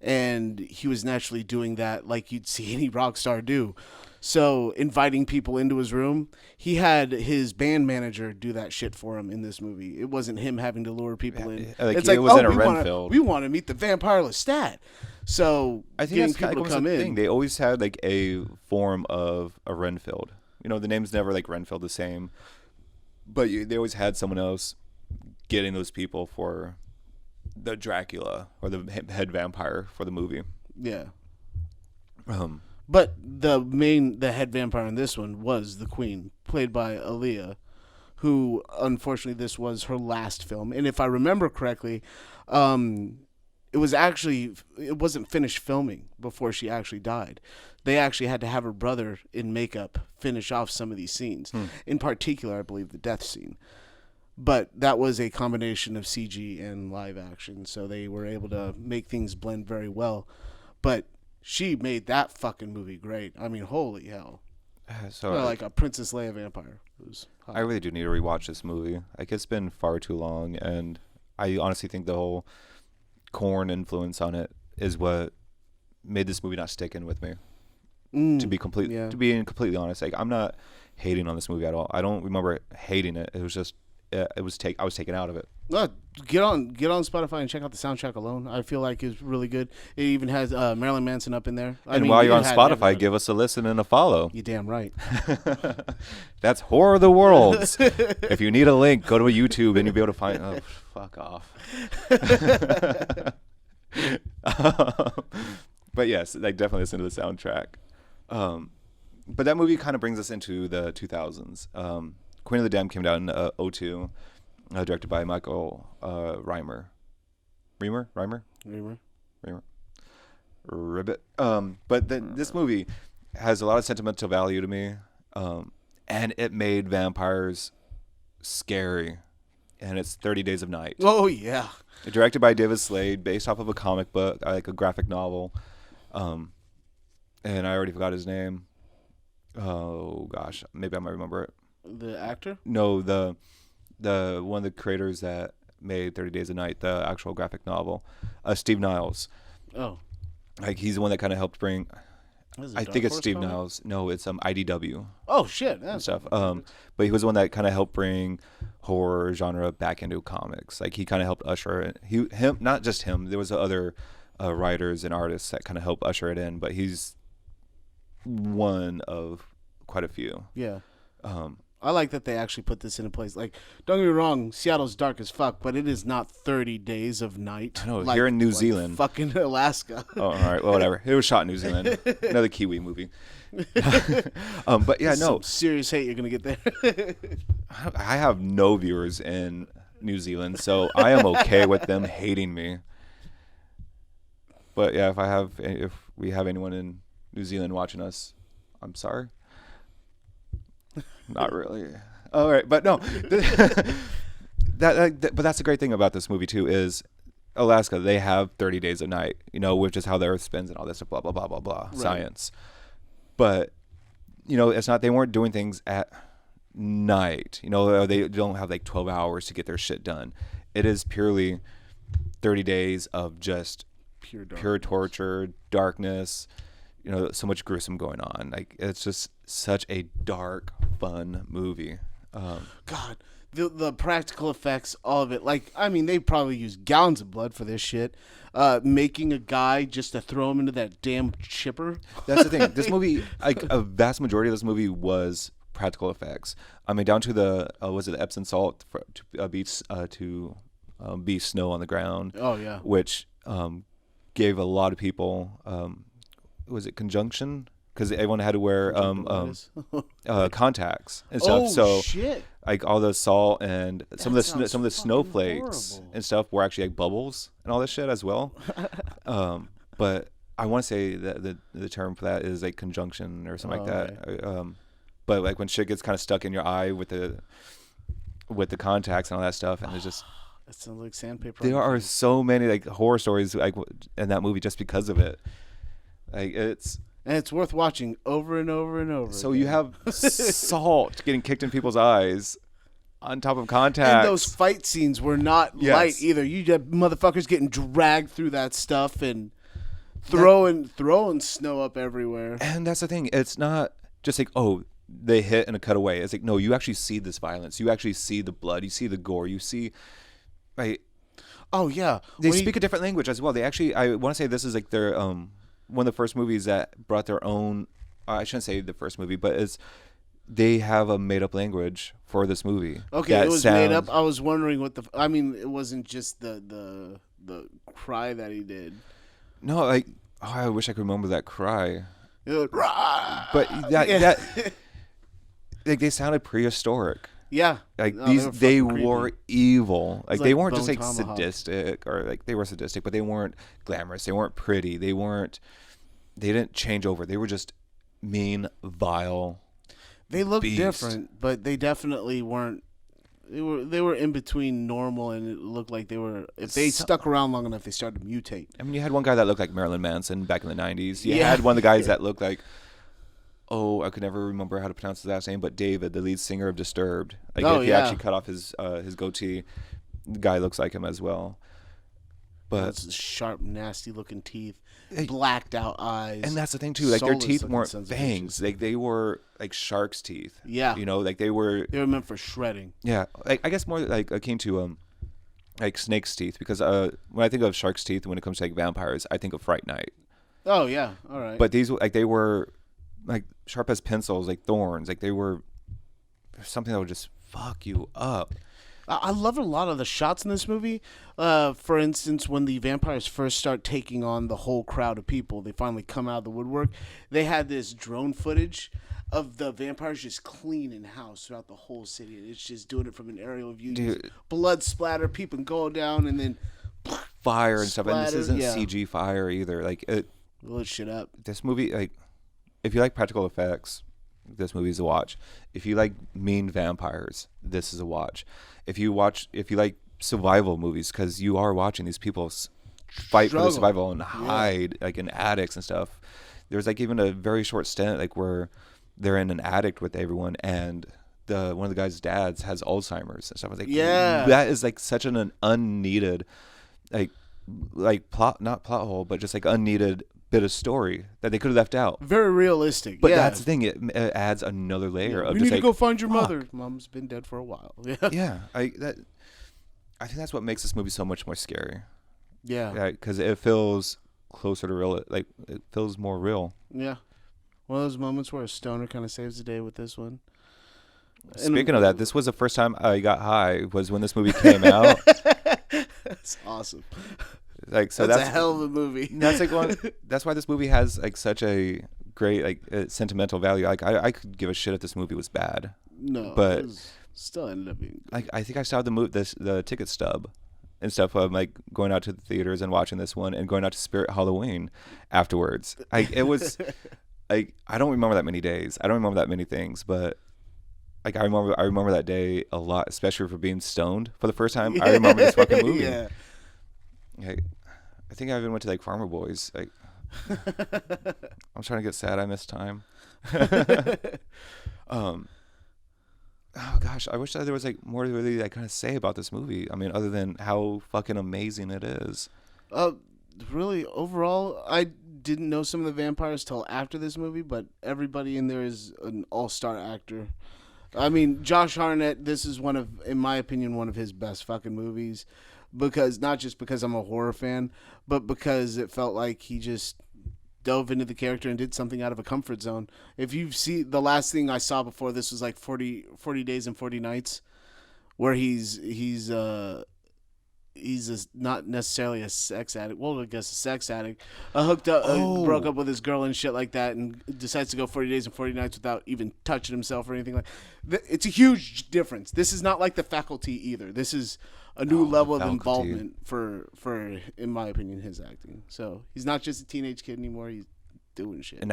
and he was naturally doing that like you'd see any rock star do. So inviting people into his room, he had his band manager do that shit for him in this movie. It wasn't him having to lure people in. It's like, it was in a Renfield. We want to meet the vampire Lestat. So I think that's people to come in. Thing. They always had like a form of a Renfield. The name's never like Renfield the same, but they always had someone else getting those people for the Dracula or the head vampire for the movie. Yeah. But the head vampire in this one was the Queen, played by Aaliyah, who unfortunately this was her last film. And if I remember correctly, it wasn't finished filming before she actually died. They actually had to have her brother in makeup finish off some of these scenes. In particular, I believe the death scene. But that was a combination of CG and live action, so they were able to make things blend very well. But she made that fucking movie great. I mean, holy hell. Like a Princess Leia vampire. I really do need to rewatch this movie. Like, it's been far too long, and I honestly think the whole Korn influence on it is what made this movie not stick in with me. To be completely honest, like, I'm not hating on this movie at all. I don't remember hating it. It was just I was taken out of it. Get on Spotify and check out the soundtrack alone. I feel like it's really good. It even has Marilyn Manson up in there. While you're on Spotify, give us a listen and a follow. You damn right. That's Horror of the Worlds. If you need a link, go to YouTube and you'll be able to find. Oh, fuck off. But yes, like, definitely listen to the soundtrack. But that movie kind of brings us into the 2000s. Queen of the Damned came out in 2002, directed by Michael Rymer. Ribbit. But this movie has a lot of sentimental value to me, and it made vampires scary. And it's 30 Days of Night. Oh, yeah. Directed by David Slade, based off of a comic book, like a graphic novel. And I already forgot his name. Oh, gosh. Maybe I might remember it. The actor? No, the one of the creators that made 30 Days of Night, the actual graphic novel, Steve Niles. Oh, like, he's the one that kind of helped bring. I think it's Steve Niles. No, it's IDW. Oh shit, and stuff. But he was the one that kind of helped bring horror genre back into comics. Like, he kind of helped usher him, not just him. There was other writers and artists that kind of helped usher it in, but he's one of quite a few. Yeah. I like that they actually put this into place. Like, don't get me wrong, Seattle's dark as fuck, but it is not 30 Days of night. I know, here in New Zealand. Fucking Alaska. Oh, all right. Well, whatever. It was shot in New Zealand. Another Kiwi movie. But yeah, no. Some serious hate you're going to get there. I have no viewers in New Zealand, so I am okay with them hating me. But yeah, if we have anyone in New Zealand watching us, I'm sorry. Not really. All right, but no. But that's the great thing about this movie too is Alaska. They have 30 Days of Night, which is how the Earth spins and all this blah blah blah blah blah science. But it's not. They weren't doing things at night. They don't have like 12 hours to get their shit done. It is purely 30 days of just pure torture, darkness. So much gruesome going on. Like, it's just such a dark, fun movie. God, the practical effects, all of it. Like, I mean, they probably use gallons of blood for this shit. Making a guy just to throw him into that damn chipper. That's the thing. This movie, like a vast majority of this movie was practical effects. I mean, down to the was it the Epsom salt to be snow on the ground. Oh yeah, which gave a lot of people was it conjunction, because everyone had to wear contacts and stuff. Oh so shit! Like all the salt and some of the snowflakes horrible. and stuff were actually like bubbles and all this shit as well. But I want to say that the term for that is like conjunction or something like that. Right. But like when shit gets kind of stuck in your eye with the contacts and all that stuff, and it's just that sounds like sandpaper. there are so many like horror stories like in that movie just because of it. Like it's worth watching over and over and over. So again. you have salt getting kicked in people's eyes on top of contacts. And those fight scenes were not light either. You had motherfuckers getting dragged through that stuff and throwing snow up everywhere. And that's the thing. It's not just like, oh, they hit and a cutaway. It's like, no, you actually see this violence. You actually see the blood. You see the gore. You see, right? Oh yeah. They speak a different language as well. They actually, I want to say this is like their one of the first movies that brought their own. I shouldn't say the first movie, but they have a made up language for this movie. Okay, it was made up. I was wondering what I mean, it wasn't just the cry that he did. No, like I wish I could remember that cry. But that like they sounded prehistoric. Yeah. Like no, they were evil. Like they weren't just like Tomahawk. sadistic or like they were sadistic, but they weren't glamorous. They weren't pretty. They didn't change over. They were just mean, vile. They looked beast. different, but they definitely weren't. They were in between normal, and it looked like they were. If they stuck around long enough, they started to mutate. I mean, you had one guy that looked like Marilyn Manson back in the 90s. You Yeah. had one of the guys that looked like, I could never remember how to pronounce his last name, but David, the lead singer of Disturbed. Like if you actually cut off his goatee, the guy looks like him as well. But Those sharp, nasty-looking teeth, blacked out eyes, and that's the thing too. Like their teeth weren't sons of fangs. Like they were like shark's teeth. Yeah. Like they were. They were meant for shredding. Yeah, like I guess more like akin to like snake's teeth, because when I think of shark's teeth, when it comes to like vampires, I think of Fright Night. Oh yeah, all right. But these they were like sharp as pencils, like thorns. Like they were something that would just fuck you up. I love a lot of the shots in this movie. For instance, when the vampires first start taking on the whole crowd of people, they finally come out of the woodwork. They had this drone footage of the vampires just cleaning house throughout the whole city. And it's just doing it from an aerial view. Dude. Blood splatter, people go down, and then fire and stuff. And this isn't yeah. CG fire either. Like blow shit up. this movie, like if you like practical effects, this movie's a watch. If you like mean vampires, this is a watch. If you like survival movies, because you are watching these people fight for the survival and hide like in attics and stuff. There's like even a very short stint like where they're in an attic with everyone, and one of the guys' dads has Alzheimer's and stuff. I was like, yeah, that is like such an unneeded like plot, not plot hole, but just like unneeded bit of story that they could have left out. Very realistic. But that's the thing; it adds another layer of. We just need to go find your fuck. mother. Mom's been dead for a while. Yeah, I think that's what makes this movie so much more scary. Yeah, because it feels closer to real. Like it feels more real. Yeah, one of those moments where a stoner kind of saves the day with this one. Speaking of that, this was the first time I got high. Was when this movie came out. That's awesome. Like so, that's a hell of a movie. That's like one. That's why this movie has like such a great like sentimental value. Like I could give a shit if this movie was bad. No, but it still ended up being good. Like I think I saw the ticket stub and stuff of like going out to the theaters and watching this one and going out to Spirit Halloween afterwards. It was like I don't remember that many days. I don't remember that many things, but like I remember that day a lot, especially for being stoned for the first time. I remember this fucking movie. Yeah. Like, I think I even went to like Farmer Boys. Like, I'm trying to get sad. I missed time. Oh gosh, I wish that there was like more to really like kind of say about this movie. I mean, other than how fucking amazing it is. really, overall, I didn't know some of the vampires till after this movie, but everybody in there is an all-star actor. I mean, Josh Hartnett, this is one of, in my opinion, one of his best fucking movies. Because, not just because I'm a horror fan, but because it felt like he just dove into the character and did something out of a comfort zone. If you see, the last thing I saw before this was like 40 Days and 40 Nights, where he's not necessarily a sex addict. Well, I guess a sex addict. Hooked up, broke up with his girl and shit like that, and decides to go 40 days and 40 nights without even touching himself or anything like. It's a huge difference. This is not like The Faculty either. This is a new level of involvement for, in my opinion, his acting. So he's not just a teenage kid anymore. He's doing shit. An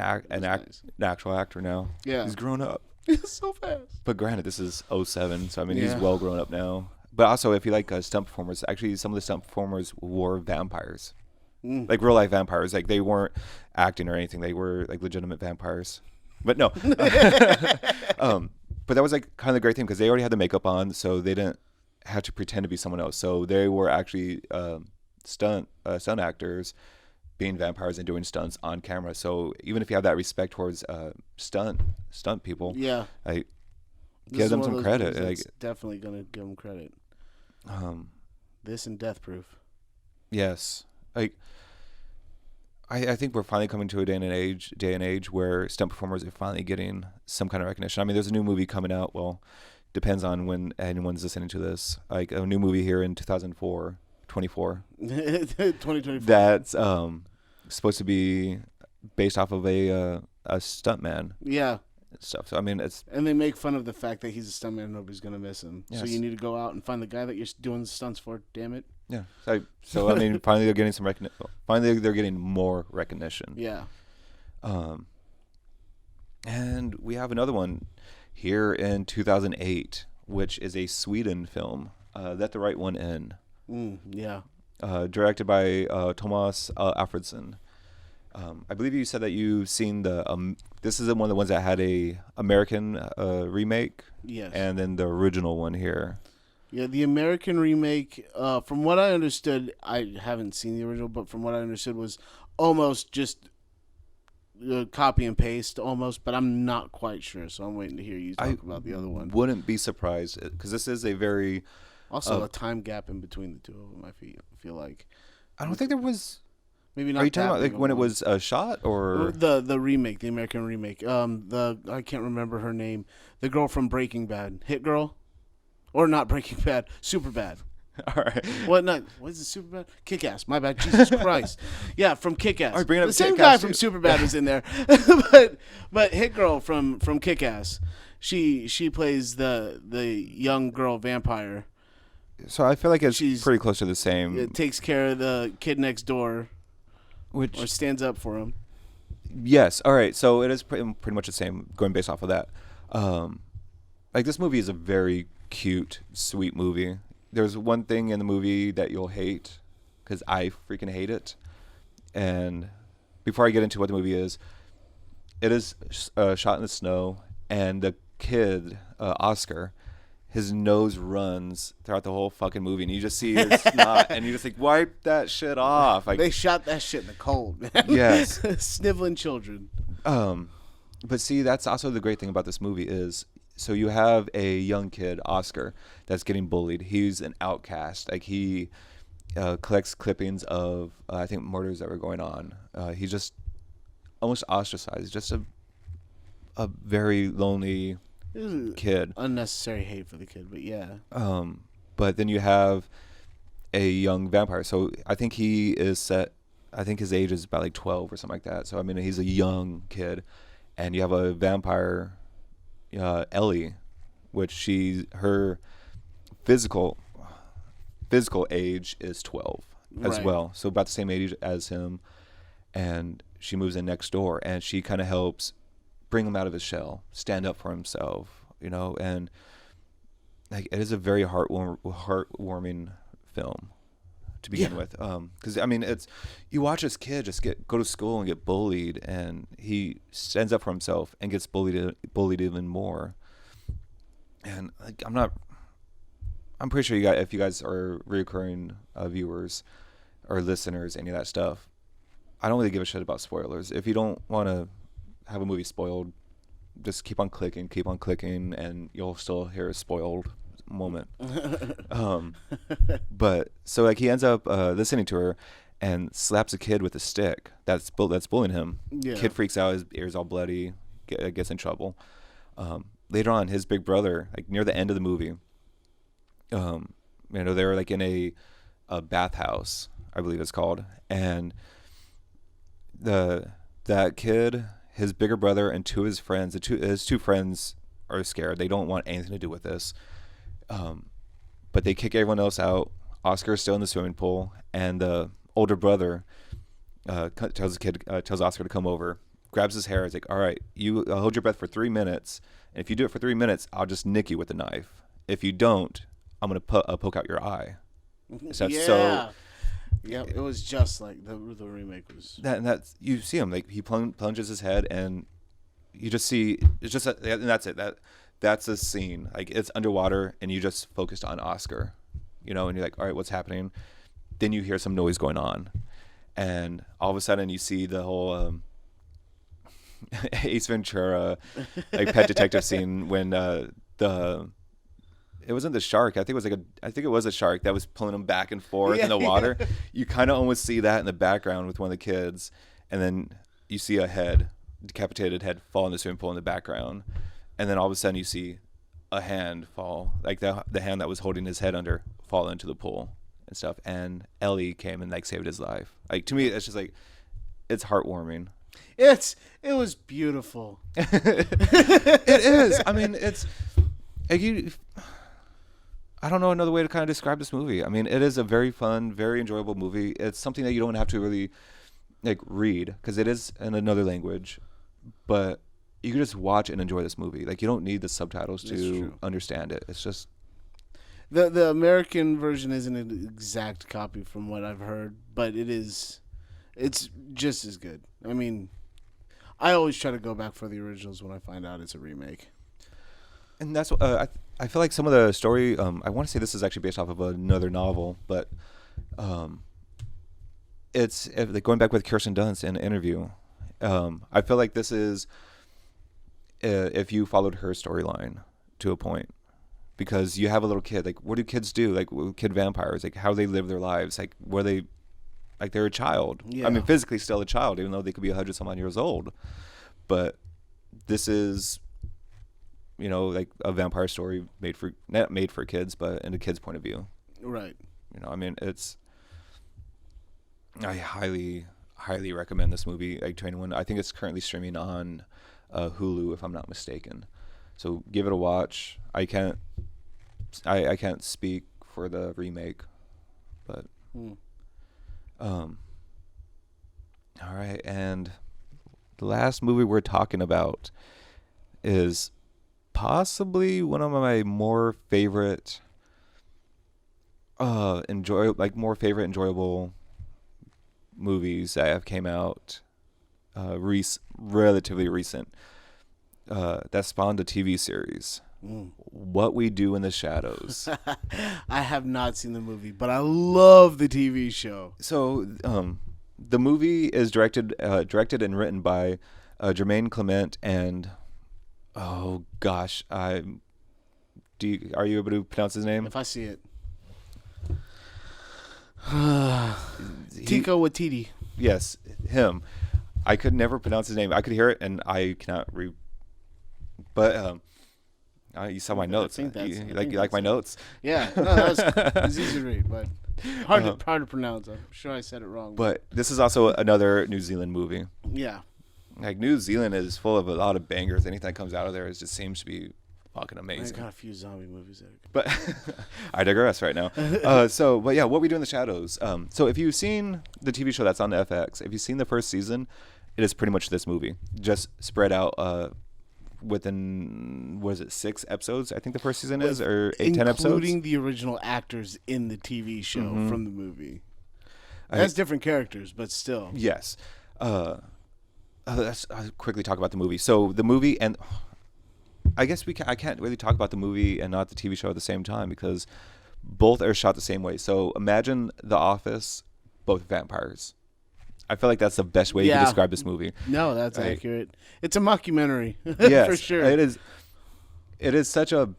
actual actor now. Yeah, he's grown up. So fast. But granted, this is '07, so I mean, he's well grown up now. But also, if you like stunt performers, actually, some of the stunt performers were vampires, like real life vampires. Like they weren't acting or anything; they were like legitimate vampires. But no, but that was like kind of the great thing because they already had the makeup on, so they didn't have to pretend to be someone else. So they were actually stunt actors being vampires and doing stunts on camera. So even if you have that respect towards stunt people, yeah, like give them some credit. Like definitely gonna give them credit. This and Death Proof. Yes, like I think we're finally coming to a day and age where stunt performers are finally getting some kind of recognition. I mean, there's a new movie coming out. Well, depends on when anyone's listening to this. Like a new movie here in 2024. That's supposed to be based off of a stuntman. Yeah. Stuff. So I mean, and they make fun of the fact that he's a stuntman and nobody's gonna miss him. Yes. So you need to go out and find the guy that you're doing the stunts for. Damn it. Yeah. So I mean, finally they're getting some recognition. Finally, they're getting more recognition. Yeah. And we have another one here in 2008, which is a Sweden film. Let the Right One In. Yeah. Directed by Tomas Alfredson. I believe you said that you've seen the. This is one of the ones that had a American remake. Yes. And then the original one here. Yeah, the American remake. From what I understood, I haven't seen the original, but from what I understood was almost just copy and paste, almost. But I'm not quite sure, so I'm waiting to hear you talk about the other one. Wouldn't be surprised because this is a very also a time gap in between the two of them. I feel like. I don't think there was. Maybe not. Are you talking about like when it was shot or the remake, the American remake? I can't remember her name. The girl from Breaking Bad, Hit Girl, or not Breaking Bad, Super Bad. All right. What is it? Super Bad? Kick Ass. My bad. Jesus Christ. Yeah, from Kick Ass. Right, the same guy from Super Bad was in there, but Hit Girl from Kick Ass. She plays the young girl vampire. So I feel like she's pretty close to the same. It takes care of the kid next door. Or stands up for him. Yes. All right. So it is pretty much the same, going based off of that. Like this movie is a very cute, sweet movie. There's one thing in the movie that you'll hate, because I freaking hate it. And before I get into what the movie is, it is shot in the snow, and the kid, Oscar, his nose runs throughout the whole fucking movie, and you just see his snot, and you just like, wipe that shit off. Like, they shot that shit in the cold, man. Yes. Sniveling children. But see, that's also the great thing about this movie is, so you have a young kid, Oscar, that's getting bullied. He's an outcast. Like, he collects clippings of, I think, murders that were going on. He's just almost ostracized. Just a very lonely kid. Unnecessary hate for the kid, but yeah. But then you have a young vampire. So I think he is set. I think his age is about like 12 or something like that. So I mean, he's a young kid, and you have a vampire, Ellie, which her physical age is 12 as well. So about the same age as him, and she moves in next door, and she kind of helps bring him out of his shell, stand up for himself, and like it is a very heartwarming film to begin with. Because I mean, it's, you watch this kid just go to school and get bullied, and he stands up for himself and gets bullied even more. And like, I'm pretty sure if you guys are recurring viewers, or listeners, any of that stuff, I don't really give a shit about spoilers. If you don't want to have a movie spoiled, just keep on clicking, and you'll still hear a spoiled moment. But so like he ends up listening to her and slaps a kid with a stick that's bullying him. Yeah. Kid freaks out, his ears all bloody, gets in trouble. Later on, his big brother, like near the end of the movie, they were like in a bathhouse, I believe it's called, and that kid, his bigger brother, and two of his friends, his two friends are scared. They don't want anything to do with this, but they kick everyone else out. Oscar's still in the swimming pool, and the older brother tells Oscar to come over, grabs his hair. He's like, "All right, you hold your breath for 3 minutes, and if you do it for 3 minutes, I'll just nick you with a knife. If you don't, I'm gonna poke out your eye." So that's so. Yeah, it was just like the remake was. That's you see him like he plunges his head, and you just see it's just and that's it. That's a scene, like it's underwater, and you just focused on Oscar, and you're like, all right, what's happening? Then you hear some noise going on, and all of a sudden you see the whole Ace Ventura like pet detective scene when it wasn't the shark. I think it was a shark that was pulling him back and forth in the water. Yeah. You kind of almost see that in the background with one of the kids, and then you see a decapitated head fall in the swimming pool in the background, and then all of a sudden you see a hand fall, like the hand that was holding his head under, fall into the pool and stuff. And Ellie came and like saved his life. Like to me, it's just like it's heartwarming. It was beautiful. It is. I mean, it's like I don't know another way to kind of describe this movie. I mean, it is a very fun, very enjoyable movie. It's something that you don't have to really like read because it is in another language, but you can just watch and enjoy this movie. Like you don't need the subtitles to understand it. It's just the American version isn't an exact copy from what I've heard, but it's just as good. I mean, I always try to go back for the originals when I find out it's a remake. And that's I feel like some of the story. I want to say this is actually based off of another novel, but it's like going back with Kirsten Dunst in an interview. I feel like this is if you followed her storyline to a point, because you have a little kid. Like, what do kids do? Like, kid vampires. Like, how they live their lives. Like, where they, like, they're a child. Yeah. I mean, physically still a child, even though they could be 100-some-odd years old. But this is, like a vampire story not made for kids, but in a kid's point of view. Right. I mean, I highly, highly recommend this movie, like, to anyone. I think it's currently streaming on Hulu, if I'm not mistaken. So give it a watch. I can't speak for the remake, but all right. And the last movie we're talking about is possibly one of my more favorite enjoyable movies that have came out relatively recent, that spawned a TV series. What We Do in the Shadows. I have not seen the movie, but I love the TV show. So the movie is directed and written by Jemaine, Clement, and oh gosh, are you able to pronounce his name? If I see it. Taika Waititi. Yes, him. I could never pronounce his name. I could hear it, and I cannot read. But you saw my notes. You like my notes? Yeah, no, it's easy to read, but hard to pronounce. I'm sure I said it wrong. But this is also another New Zealand movie. Yeah. Like, New Zealand is full of a lot of bangers. Anything that comes out of there just seems to be fucking amazing. I got a few zombie movies there. But I digress right now. But yeah, What We Do in the Shadows. So if you've seen the TV show that's on the FX, if you've seen the first season, it is pretty much this movie, just spread out within, 6 episodes? I think the first season is, or 10 episodes? Including the original actors in the TV show from the movie. It has different characters, but still. Yes. I'll quickly talk about the movie. So the movie, and I guess I can't really talk about the movie and not the TV show at the same time, because both are shot the same way. So imagine The Office, both vampires. I feel like that's the best way you can describe this movie. No, that's accurate. It's a mockumentary. Yes, for sure. It is. It is such a.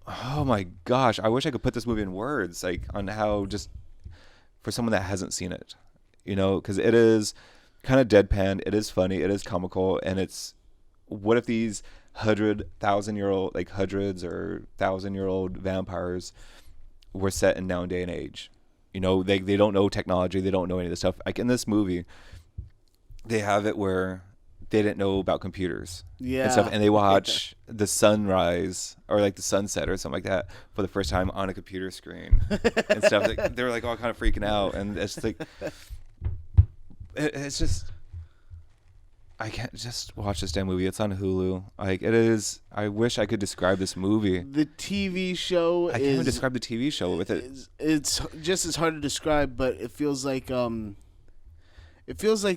Oh my gosh! I wish I could put this movie in words, like on how just for someone that hasn't seen it, because it is kind of deadpan. It is funny. It is comical, and it's what if these 100,000-year-old, like hundreds or 1,000-year-old vampires were set in now day and age. They don't know technology. They don't know any of this stuff. Like in this movie, they have it where they didn't know about computers and stuff, and they watch the sunrise or like the sunset or something like that for the first time on a computer screen and stuff. Like, they were like all kind of freaking out, and it's like it's just I can't just watch this damn movie. It's on Hulu. Like it is. I wish I could describe this movie. The TV show. I can't even describe the TV show with it. It's just as hard to describe, but it feels like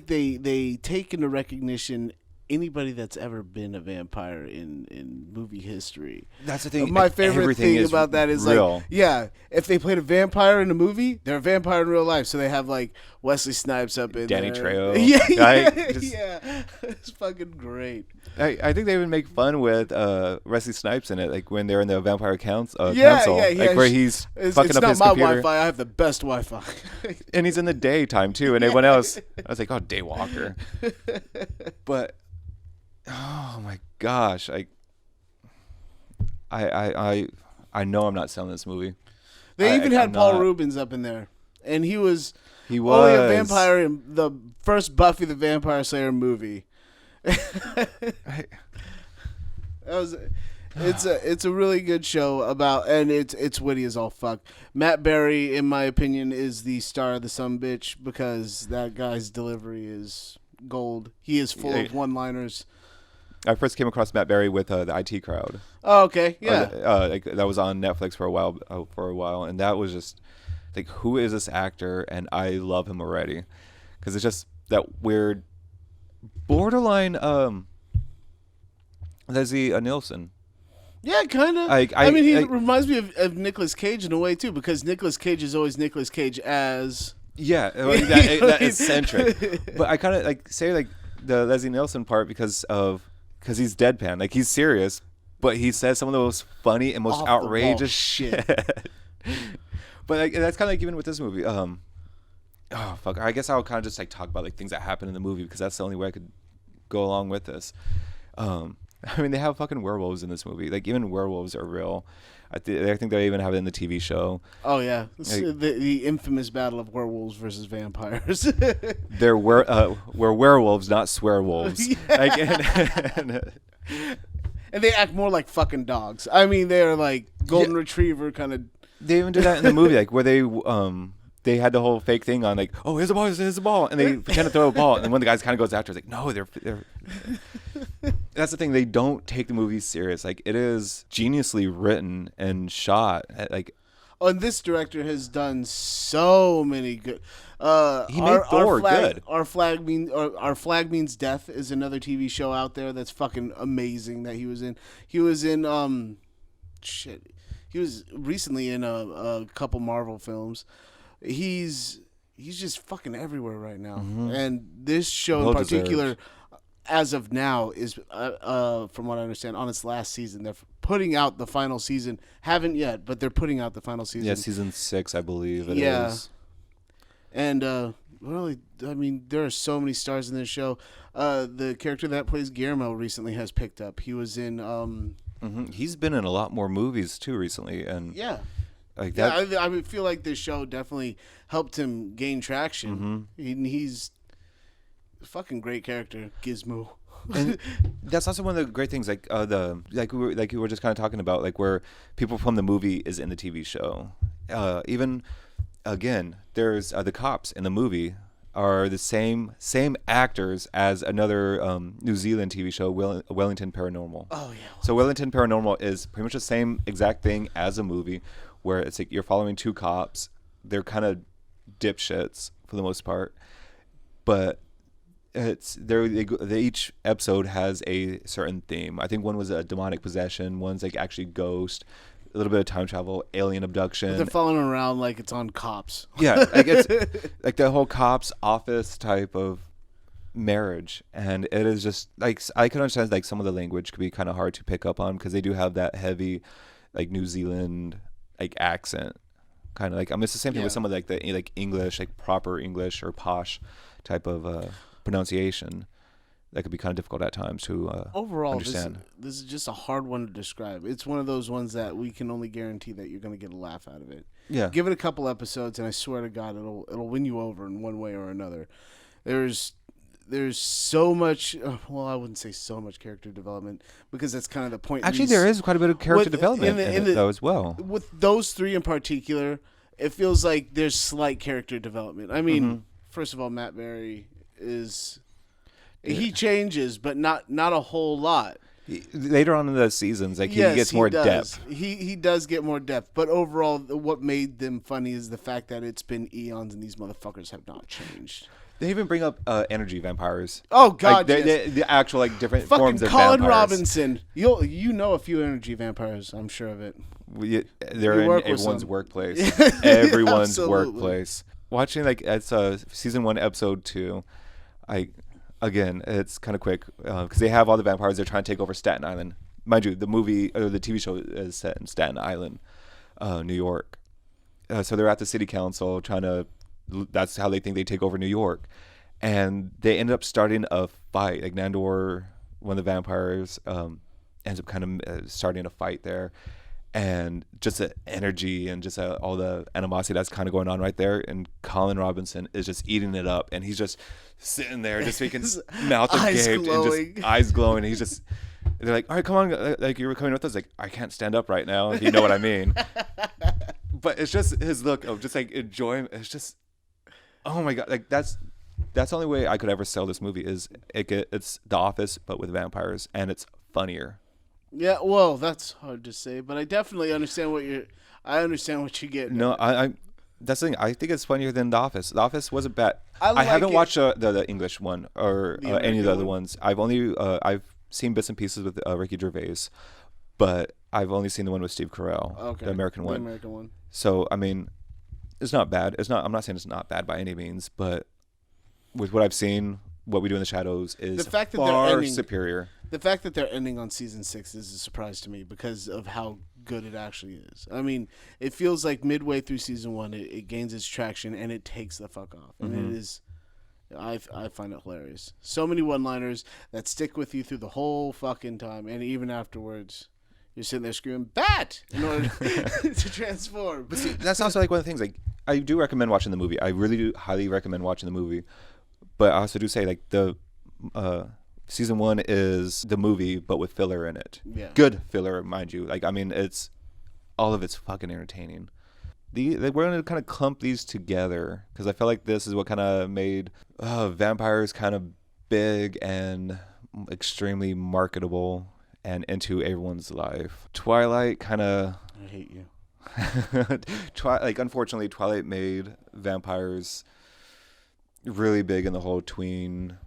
they take into recognition anybody that's ever been a vampire in movie history. That's the thing. My favorite thing about that is real. If they played a vampire in a movie, they're a vampire in real life. So they have like Wesley Snipes up in Danny there. Trejo. Yeah. It's fucking great. I think they even make fun with Wesley Snipes in it, like when they're in the Vampire Council, where he's fucking up his computer. It's not my Wi-Fi. I have the best Wi-Fi. And he's in the daytime too, and everyone else. I was like, oh, Daywalker. But oh my gosh, I know I'm not selling this movie. They even had Paul Rubens up in there, and he was only a vampire in the first Buffy the Vampire Slayer movie. It's a really good show about, and it's witty as all fuck. Matt Berry, in my opinion, is the star of the sumbitch because that guy's delivery is gold. He is full of one-liners. I first came across Matt Berry with the IT Crowd. Oh, okay, yeah. That was on Netflix for a while, and that was just like, who is this actor? And I love him already because it's just that weird, borderline Leslie Nielsen. Yeah, kind of. I mean, he reminds me of Nicolas Cage in a way too, because Nicolas Cage is always Nicolas Cage as that eccentric. But I kind of say the Leslie Nielsen part because he's deadpan, like he's serious, but he says some of the most funny and most outrageous shit. But that's kind of like even with this movie. Oh fuck! I guess I'll kind of just talk about things that happen in the movie because that's the only way I could go along with this. I mean, they have fucking werewolves in this movie. Like even werewolves are real. I think they even have it in the TV show. Oh yeah, the infamous battle of werewolves versus vampires. We're werewolves, not swearwolves. And they act more like fucking dogs. I mean, they're like golden retriever kind of. They even do that in the movie, where they had the whole fake thing on, oh, here's a ball, and they pretend to throw a ball, and when the guy kind of goes after, it's like, no, they're. That's the thing. They don't take the movie serious. It is geniusly written and shot. And this director has done so many good. He made Thor good. Our Flag Means Death is another TV show out there that's fucking amazing that he was in. He was in He was recently in a couple Marvel films. He's just fucking everywhere right now. Mm-hmm. And this show in particular, as of now, is from what I understand, on its last season. They're putting out the final season. Haven't yet, but they're putting out the final season. Yeah, season 6, I believe it is. And really, I mean, there are so many stars in this show. The character that plays Guillermo recently has picked up. He was in. He's been in a lot more movies too recently, and that. Yeah, I feel like this show definitely helped him gain traction. Mm-hmm. He's a fucking great character, Gizmo. And that's also one of the great things, we were just kind of talking about, where people from the movie is in the TV show. Even again, there's the cops in the movie are the same actors as another New Zealand TV show, Wellington Paranormal. Oh yeah. So Wellington Paranormal is pretty much the same exact thing as a movie, where it's you're following two cops. They're kind of dipshits for the most part, but each episode has a certain theme. I think one was a demonic possession. One's actually ghost. a little bit of time travel, alien abduction. But they're following around like it's on Cops. Yeah, like it's like the whole Cops office type of marriage, and it is just like I can understand like some of the language could be kind of hard to pick up on because they do have that heavy like New Zealand like accent, kind of like it's the same thing with some of like the like English, like proper English or posh type of pronunciation. That could be kind of difficult at times to overall understand. This is just a hard one to describe. It's one of those ones that we can only guarantee that you're going to get a laugh out of it. Yeah, give it a couple episodes, and I swear to God, it'll win you over in one way or another. There's so much. Well, I wouldn't say so much character development because that's kind of the point. Actually, there is quite a bit of character development in it, though, as well. With those three in particular, it feels like there's slight character development. I mean, first of all, Matt Berry is. He changes, but not a whole lot. Later on in the seasons, like he gets more depth. He does get more depth, but overall, what made them funny is the fact that it's been eons and these motherfuckers have not changed. They even bring up energy vampires. Oh God, like, the actual like different fucking forms of Colin vampires. Robinson. You know a few energy vampires, I'm sure of it. They're in everyone's workplace. Everyone's workplace. Watching like it's season 1, episode 2. Again, it's kind of quick because they have all the vampires. They're trying to take over Staten Island. Mind you, the movie or the TV show is set in Staten Island, New York. So they're at the city council trying to. That's how they think they take over New York, and they end up starting a fight. Like Nandor, one of the vampires, ends up kind of starting a fight there, and just the energy and just all the animosity that's kind of going on right there. And Colin Robinson is just eating it up, and he's just sitting there, just making mouth agape and just eyes glowing. He's just, they're like, all right, come on, like you were coming with us. Like, I can't stand up right now, if you know what I mean. But it's just his look of just like enjoying. It's just, oh my God, like that's the only way I could ever sell this movie is it's The Office but with vampires, and it's funnier. Yeah, well, that's hard to say, but I definitely understand what you get. No, I that's the thing. I think it's funnier than The Office. The Office wasn't bad. I haven't watched the English one or any of the other ones. I've only I've seen bits and pieces with Ricky Gervais, but I've only seen the one with Steve Carell, the American one. The American one. So I mean, it's not bad. It's not. I'm not saying it's not bad by any means, but with what I've seen, What We Do in the Shadows is the fact that far superior. The fact that they're ending on season 6 is a surprise to me because of how good it actually is. I mean, it feels like midway through season 1, it gains its traction and it takes the fuck off. And it is, I find it hilarious. So many one-liners that stick with you through the whole fucking time, and even afterwards, you're sitting there screaming "Bat!" in order to transform. But see, that's also like one of the things. Like, I do recommend watching the movie. I really do highly recommend watching the movie. But I also do say like the. Season 1 is the movie, but with filler in it. Yeah. Good filler, mind you. Like, I mean, it's all of it's fucking entertaining. We're going to kind of clump these together because I feel like this is what kind of made vampires kind of big and extremely marketable and into everyone's life. Twilight kind of. I hate you. Unfortunately, Twilight made vampires really big in the whole tween.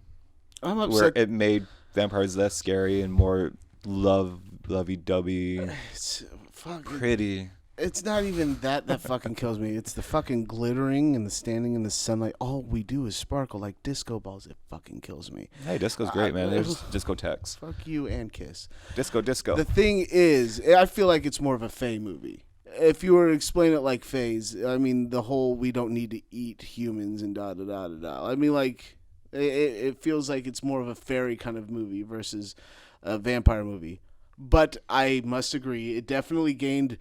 I'm upset. Where it made vampires less scary and more lovey-dovey. It's fucking pretty. It's not even that fucking kills me. It's the fucking glittering and the standing in the sunlight. All we do is sparkle like disco balls. It fucking kills me. Hey, disco's great, man. There's discotheques. Fuck you and Kiss. Disco. The thing is, I feel like it's more of a Fae movie. If you were to explain it like Faes, I mean, the whole we don't need to eat humans and da-da-da-da-da. I mean, like... It feels like it's more of a fairy kind of movie versus a vampire movie. But I must agree, it definitely gained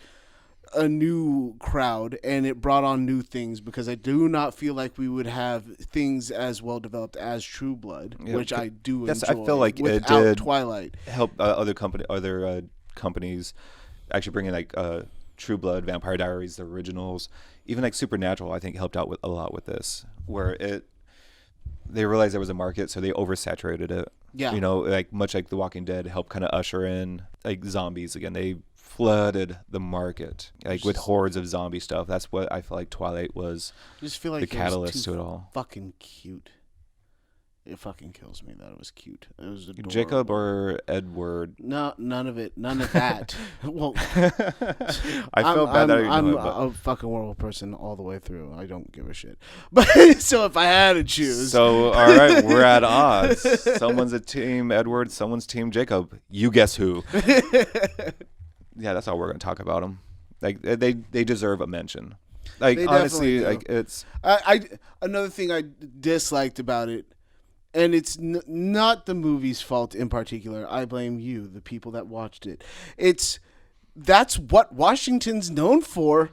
a new crowd and it brought on new things because I do not feel like we would have things as well developed as True Blood, which I do enjoy. I feel like without it did Twilight. Help other companies actually bring in like True Blood, Vampire Diaries, the originals, even like Supernatural. I think helped out a lot with this, where they realized there was a market, so they oversaturated it. Yeah. You know, like much like The Walking Dead helped kind of usher in like zombies again. They flooded the market like with hordes of zombie stuff. That's what I feel like Twilight was. I just feel like the catalyst to it all. Fucking cute. It fucking kills me that it was cute. It was adorable. Jacob or Edward? No, none of it. None of that. Well, I felt bad that I I'm didn't know it, but a fucking horrible person all the way through. I don't give a shit. But so if I had to choose, so all right, we're at odds. Someone's a team Edward, someone's team Jacob. You guess who? Yeah, that's how we're gonna talk about them. Like they deserve a mention. Like honestly, like it's. I another thing I disliked about it. And it's not the movie's fault in particular. I blame you, the people that watched it. That's what Washington's known for.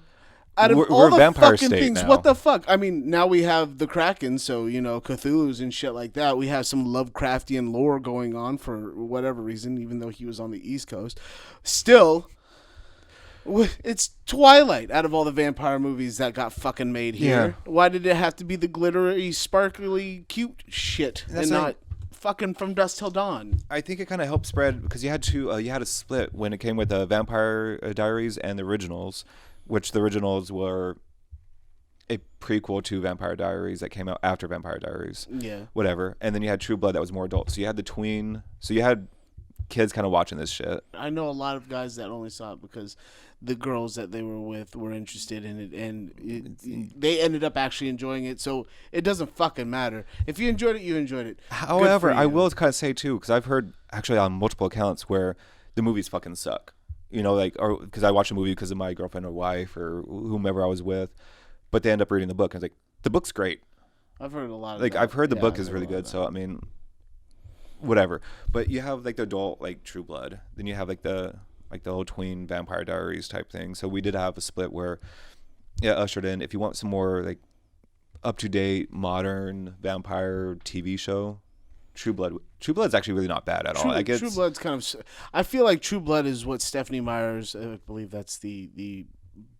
Out of all the fucking things, now. What the fuck? I mean, now we have the Kraken, so Cthulhu's and shit like that. We have some Lovecraftian lore going on for whatever reason, even though he was on the East Coast. Still, it's Twilight out of all the vampire movies that got fucking made here. Yeah. Why did it have to be the glittery, sparkly, cute shit and not fucking From Dusk Till Dawn? I think it kind of helped spread because you had a split when it came with the Vampire Diaries and the originals, which the originals were a prequel to Vampire Diaries that came out after Vampire Diaries. Yeah. Whatever. And then you had True Blood that was more adult. So you had the tween. So you had kids kind of watching this shit. I know a lot of guys that only saw it because the girls that they were with were interested in it, and they ended up actually enjoying it. So it doesn't fucking matter. If you enjoyed it, you enjoyed it. However, I will kind of say too, because I've heard actually on multiple accounts where the movies fucking suck. Or because I watched a movie because of my girlfriend or wife or whomever I was with, but they end up reading the book. And I was like, the book's great. I've heard a lot of that. I've heard the book is really good. So I mean, whatever. But you have like the adult like True Blood. Then you have like the old tween Vampire Diaries type thing. So we did have a split where, ushered in. If you want some more like up to date modern vampire TV show, True Blood's actually really not bad at all. True Blood's kind of. I feel like True Blood is what Stephanie Meyer's. I believe that's the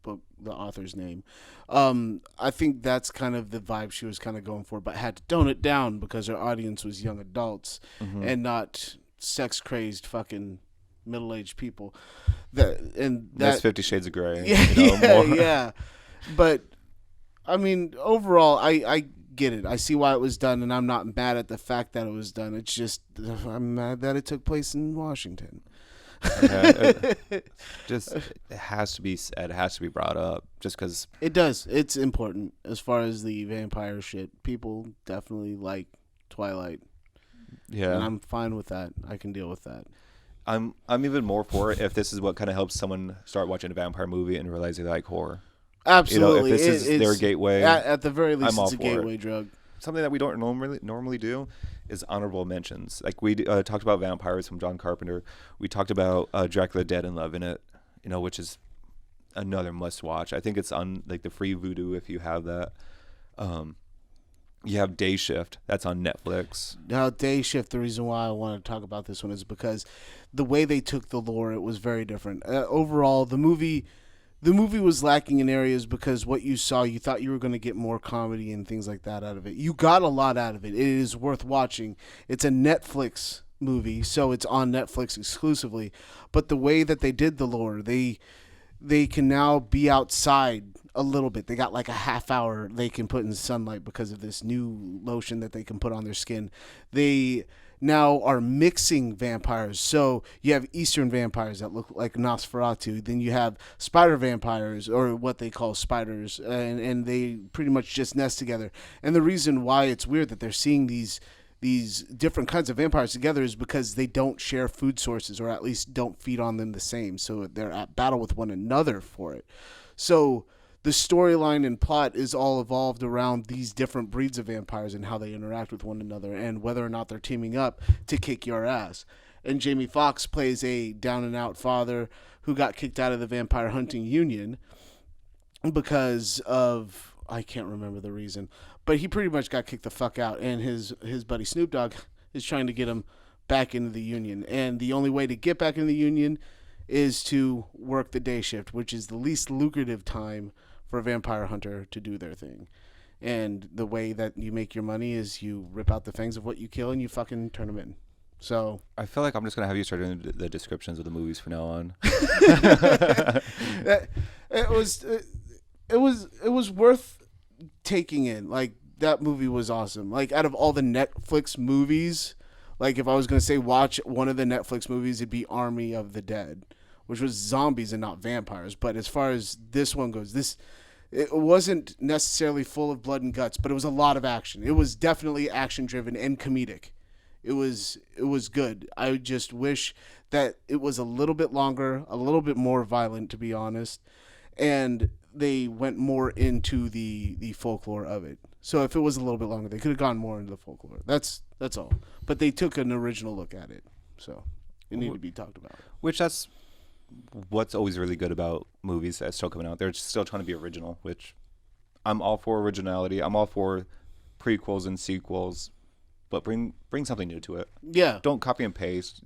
book, the author's name. I think that's kind of the vibe she was kind of going for, but had to tone it down because her audience was young adults and not sex crazed fucking middle-aged people. That's 50 Shades of Grey. Yeah. But I mean, overall, I get it. I see why it was done, and I'm not mad at the fact that it was done. It's just I'm mad that it took place in Washington. It has to be said. It has to be brought up, just because it does. It's important as far as the vampire shit. People definitely like Twilight. Yeah, and I'm fine with that. I can deal with that. I'm even more for it if this is what kind of helps someone start watching a vampire movie and realize they like horror. Absolutely, if this is their gateway. At the very least, it's a gateway drug. Something that we don't normally do is honorable mentions. Like we talked about Vampires from John Carpenter. We talked about Dracula Dead and Love in It, which is another must watch. I think it's on like the free Vudu if you have that. You have Day Shift. That's on Netflix. Now, Day Shift, the reason why I want to talk about this one is because the way they took the lore, it was very different. Overall, the movie was lacking in areas because what you saw, you thought you were going to get more comedy and things like that out of it. You got a lot out of it. It is worth watching. It's a Netflix movie, so it's on Netflix exclusively. But the way that they did the lore, they can now be outside a little bit. They got like a half hour they can put in sunlight because of this new lotion that they can put on their skin. They now are mixing vampires. So you have Eastern vampires that look like Nosferatu. Then you have spider vampires, or what they call spiders, and they pretty much just nest together. And the reason why it's weird that they're seeing these different kinds of vampires together is because they don't share food sources, or at least don't feed on them the same. So they're at battle with one another for it. So the storyline and plot is all evolved around these different breeds of vampires and how they interact with one another and whether or not they're teaming up to kick your ass. And Jamie Foxx plays a down-and-out father who got kicked out of the vampire hunting union because of, I can't remember the reason, but he pretty much got kicked the fuck out, and his buddy Snoop Dogg is trying to get him back into the union. And the only way to get back in the union is to work the day shift, which is the least lucrative time for a vampire hunter to do their thing. And the way that you make your money is you rip out the fangs of what you kill and you fucking turn them in. So I feel like I'm just gonna have you start doing the descriptions of the movies from now on. It was worth taking in. Like, that movie was awesome. Like, out of all the Netflix movies, like, if I was going to say watch one of the Netflix movies, it'd be Army of the Dead, which was zombies and not vampires. But as far as this one goes, it wasn't necessarily full of blood and guts, but it was a lot of action. It was definitely action-driven and comedic. It was good. I just wish that it was a little bit longer, a little bit more violent, to be honest, and they went more into the folklore of it. So if it was a little bit longer, they could have gone more into the folklore. That's all. But they took an original look at it, so it needed to be talked about. Which that's what's always really good about movies that's still coming out. They're still trying to be original, which I'm all for originality. I'm all for prequels and sequels, but bring something new to it. Yeah. Don't copy and paste.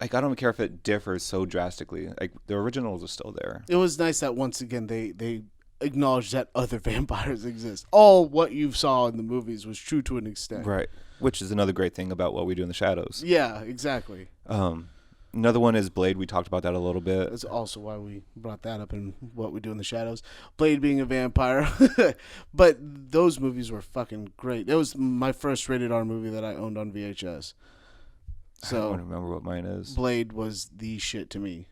I don't care if it differs so drastically. Like, the originals are still there. It was nice that once again they acknowledged that other vampires exist. All what you saw in the movies was true to an extent. Right. Which is another great thing about What We Do in the Shadows. Yeah, exactly. Another one is Blade. We talked about that a little bit. That's also why we brought that up in What We Do in the Shadows. Blade being a vampire. But those movies were fucking great. It was my first rated R movie that I owned on VHS. So I don't remember what mine is. Blade was the shit to me.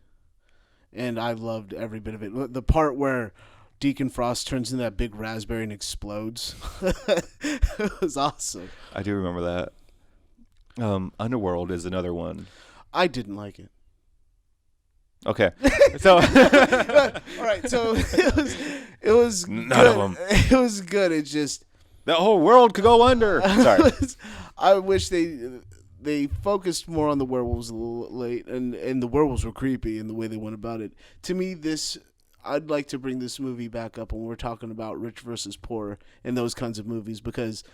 And I loved every bit of it. The part where Deacon Frost turns into that big raspberry and explodes. It was awesome. I do remember that. Underworld is another one. I didn't like it. Okay. So all right, so it was none good. of them. It was good. It's just the whole world could go under. Sorry. I wish they focused more on the werewolves a little late, and the werewolves were creepy in the way they went about it. To me, I'd like to bring this movie back up when we're talking about rich versus poor and those kinds of movies, because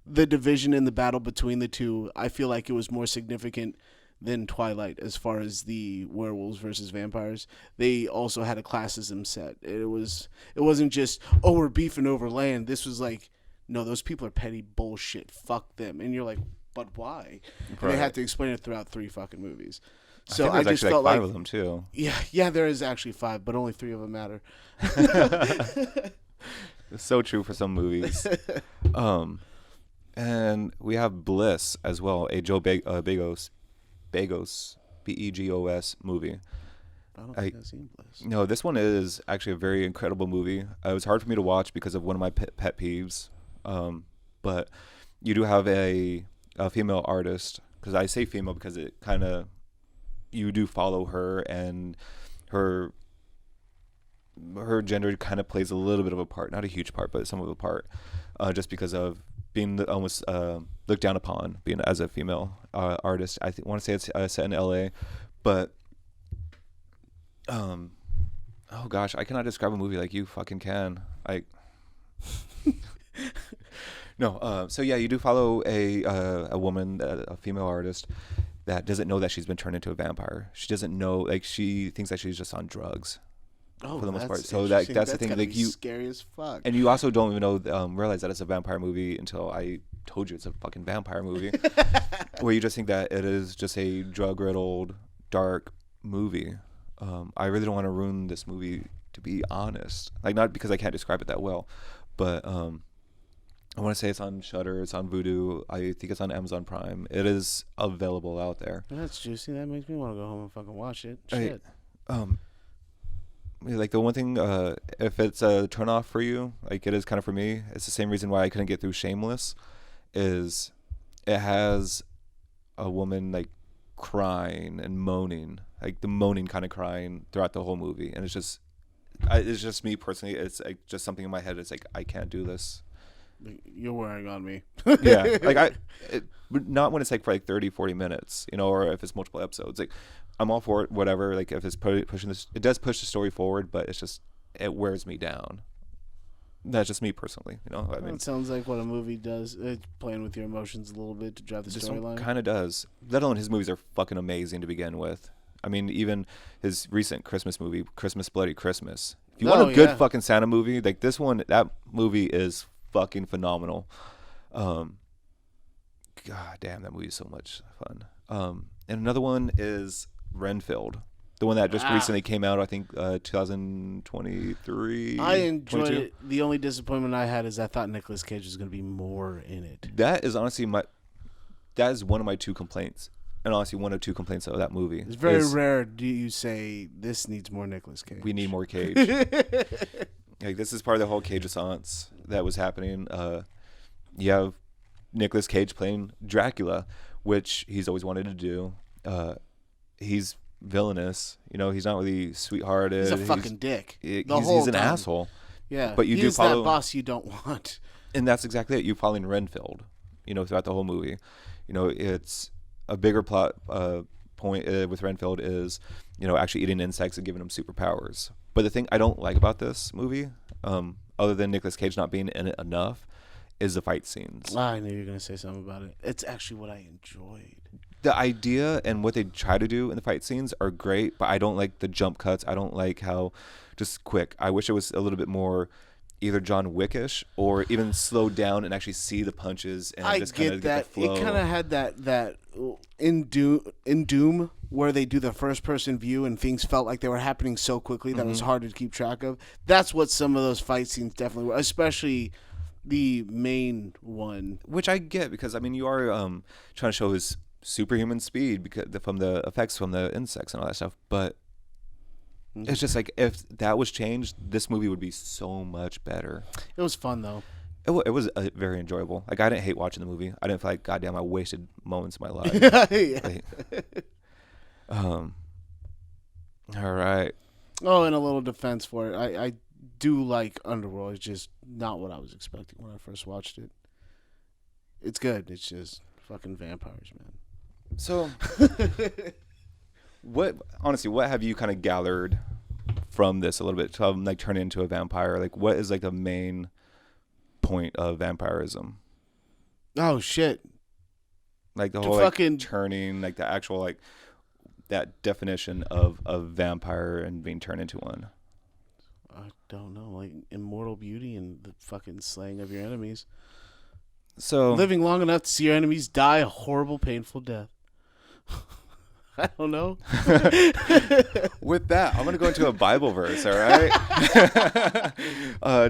the division in the battle between the two, I feel like it was more significant than Twilight as far as the werewolves versus vampires. They also had a classism set. It wasn't just, oh, we're beefing over land. This was like, no, those people are petty bullshit. Fuck them. And you're like, but why? Right. And they had to explain it throughout 3 fucking movies. So I just felt like 5 of them too. Yeah, there is actually 5, but only 3 of them matter. It's so true for some movies. And we have Bliss as well, a Joe Begos, Begos movie. I don't think I've seen Bliss. No, this one is actually a very incredible movie. It was hard for me to watch because of one of my pet peeves. But you do have a female artist, because I say female because it kind of, you do follow her, and her gender kind of plays a little bit of a part, not a huge part, but some of a part, just because of being almost looked down upon, being as a female artist. I want to say it's set in LA, but oh gosh, I cannot describe a movie like you fucking can. No. So yeah, you do follow a woman, a female artist, that doesn't know that she's been turned into a vampire. She doesn't know, like, she thinks that she's just on drugs. Oh, for the most part. So that's the thing. Like, you scary as fuck. And you also don't even know, realize that it's a vampire movie until I told you it's a fucking vampire movie, where you just think that it is just a drug-riddled, dark movie. I really don't want to ruin this movie, to be honest. Like, not because I can't describe it that well, but I want to say it's on Shudder, it's on Vudu, I think it's on Amazon Prime. It is available out there. That's juicy. That makes me want to go home and fucking watch it. Shit. Like, the one thing, if it's a turnoff for you, like it is kind of for me, it's the same reason why I couldn't get through Shameless, is it has a woman like crying and moaning, like the moaning kind of crying throughout the whole movie, and it's just me personally. It's like just something in my head. It's like, I can't do this. You're wearing on me. Yeah, like not when it's like for like 30-40 minutes, or if it's multiple episodes. Like, I'm all for it, whatever. Like, if it's pushing this, it does push the story forward, but it wears me down. That's just me personally, I mean, it sounds like what a movie does. It's playing with your emotions a little bit to drive the storyline. Kind of does. Let alone his movies are fucking amazing to begin with. I mean, even his recent Christmas movie, Christmas Bloody Christmas. If you want a good fucking Santa movie, like this one, that movie is fucking phenomenal. God damn, that movie is so much fun. And another one is Renfield. The one that just recently came out, I think 2023. I enjoyed 22. it. The only disappointment I had is I thought Nicolas Cage was going to be more in it. That is honestly that is one of my two complaints. And honestly, one of two complaints of that movie. It's very rare do you say, this needs more Nicolas Cage. We need more Cage. Like, this is part of the whole Cage-assance that was happening. You have Nicolas Cage playing Dracula, which he's always wanted to do. He's villainous. You know, he's not really sweethearted. He's a fucking dick. He's an asshole. Yeah, but he's that boss you don't want. And that's exactly it. You following Renfield, you know, throughout the whole movie. You know, it's a bigger plot point with Renfield is, you know, actually eating insects and giving them superpowers. But the thing I don't like about this movie, other than Nicolas Cage not being in it enough, is the fight scenes. I knew you were going to say something about it. It's actually what I enjoyed. The idea and what they try to do in the fight scenes are great, but I don't like the jump cuts. I don't like how just quick. I wish it was a little bit more either John Wickish or even slowed down and actually see the punches and just kind of get the flow. It kind of had that in Doom where they do the first person view and things felt like they were happening so quickly that it was hard to keep track of. That's what some of those fight scenes definitely were, especially the main one. Which I get because, I mean, you are trying to show his superhuman speed because from the effects from the insects and all that stuff, but it's just like if that was changed, this movie would be so much better. It was fun though. It was very enjoyable. Like, I didn't hate watching the movie. I didn't feel like, goddamn, I wasted moments of my life. All right. Oh, and a little defense for it. I do like Underworld. It's just not what I was expecting when I first watched it. It's good. It's just fucking vampires, man. So, what have you kind of gathered from this a little bit to like turn into a vampire? Like, what is like the main point of vampirism? Oh shit! Like the whole fucking turning, like the actual like that definition of a vampire and being turned into one. I don't know, like immortal beauty and the fucking slaying of your enemies. So living long enough to see your enemies die a horrible, painful death. I don't know. With that, I'm going to go into a Bible verse, all right?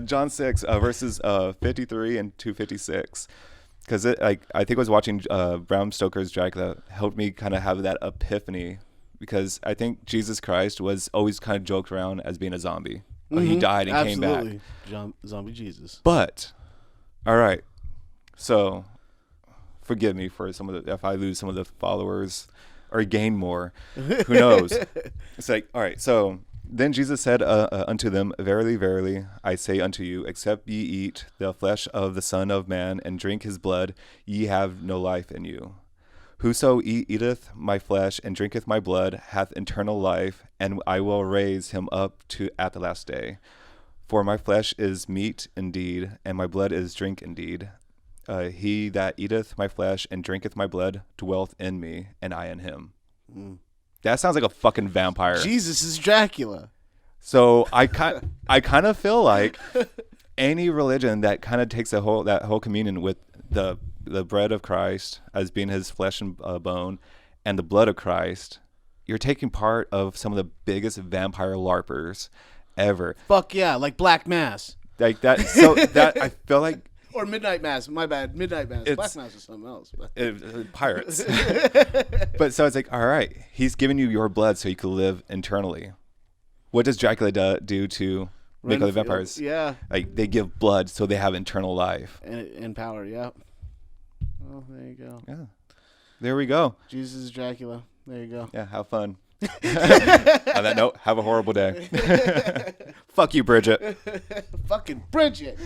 John 6, verses 53 and 256. Because I think I was watching Bram Stoker's Dracula helped me kind of have that epiphany. Because I think Jesus Christ was always kind of joked around as being a zombie. He died and came back. Zombie Jesus. But, all right. So, forgive me for if I lose some of the followers or gain more. Who knows? It's like, all right. So then Jesus said unto them, Verily, verily, I say unto you, except ye eat the flesh of the Son of Man and drink his blood, ye have no life in you. Whoso eateth my flesh and drinketh my blood hath eternal life, and I will raise him up at the last day. For my flesh is meat indeed, and my blood is drink indeed. He that eateth my flesh and drinketh my blood dwelleth in me, and I in him. That sounds like a fucking vampire. Jesus is Dracula. So I kind of feel like any religion that kind of takes that whole communion with the bread of Christ as being his flesh and bone, and the blood of Christ, you're taking part of some of the biggest vampire LARPers ever. Fuck yeah, like Black Mass. Like that. So that I feel like. Or Midnight Mass. My bad. Midnight Mass. Black Mass is something else. Pirates. But so it's like, all right, he's giving you your blood so you can live eternally. What does Dracula do to make other vampires? Yeah. Like, they give blood so they have eternal life. And power, yeah. Well, there you go. Yeah. There we go. Jesus is Dracula. There you go. Yeah, have fun. On that note, have a horrible day. Fuck you, Bridget. Fucking Bridget.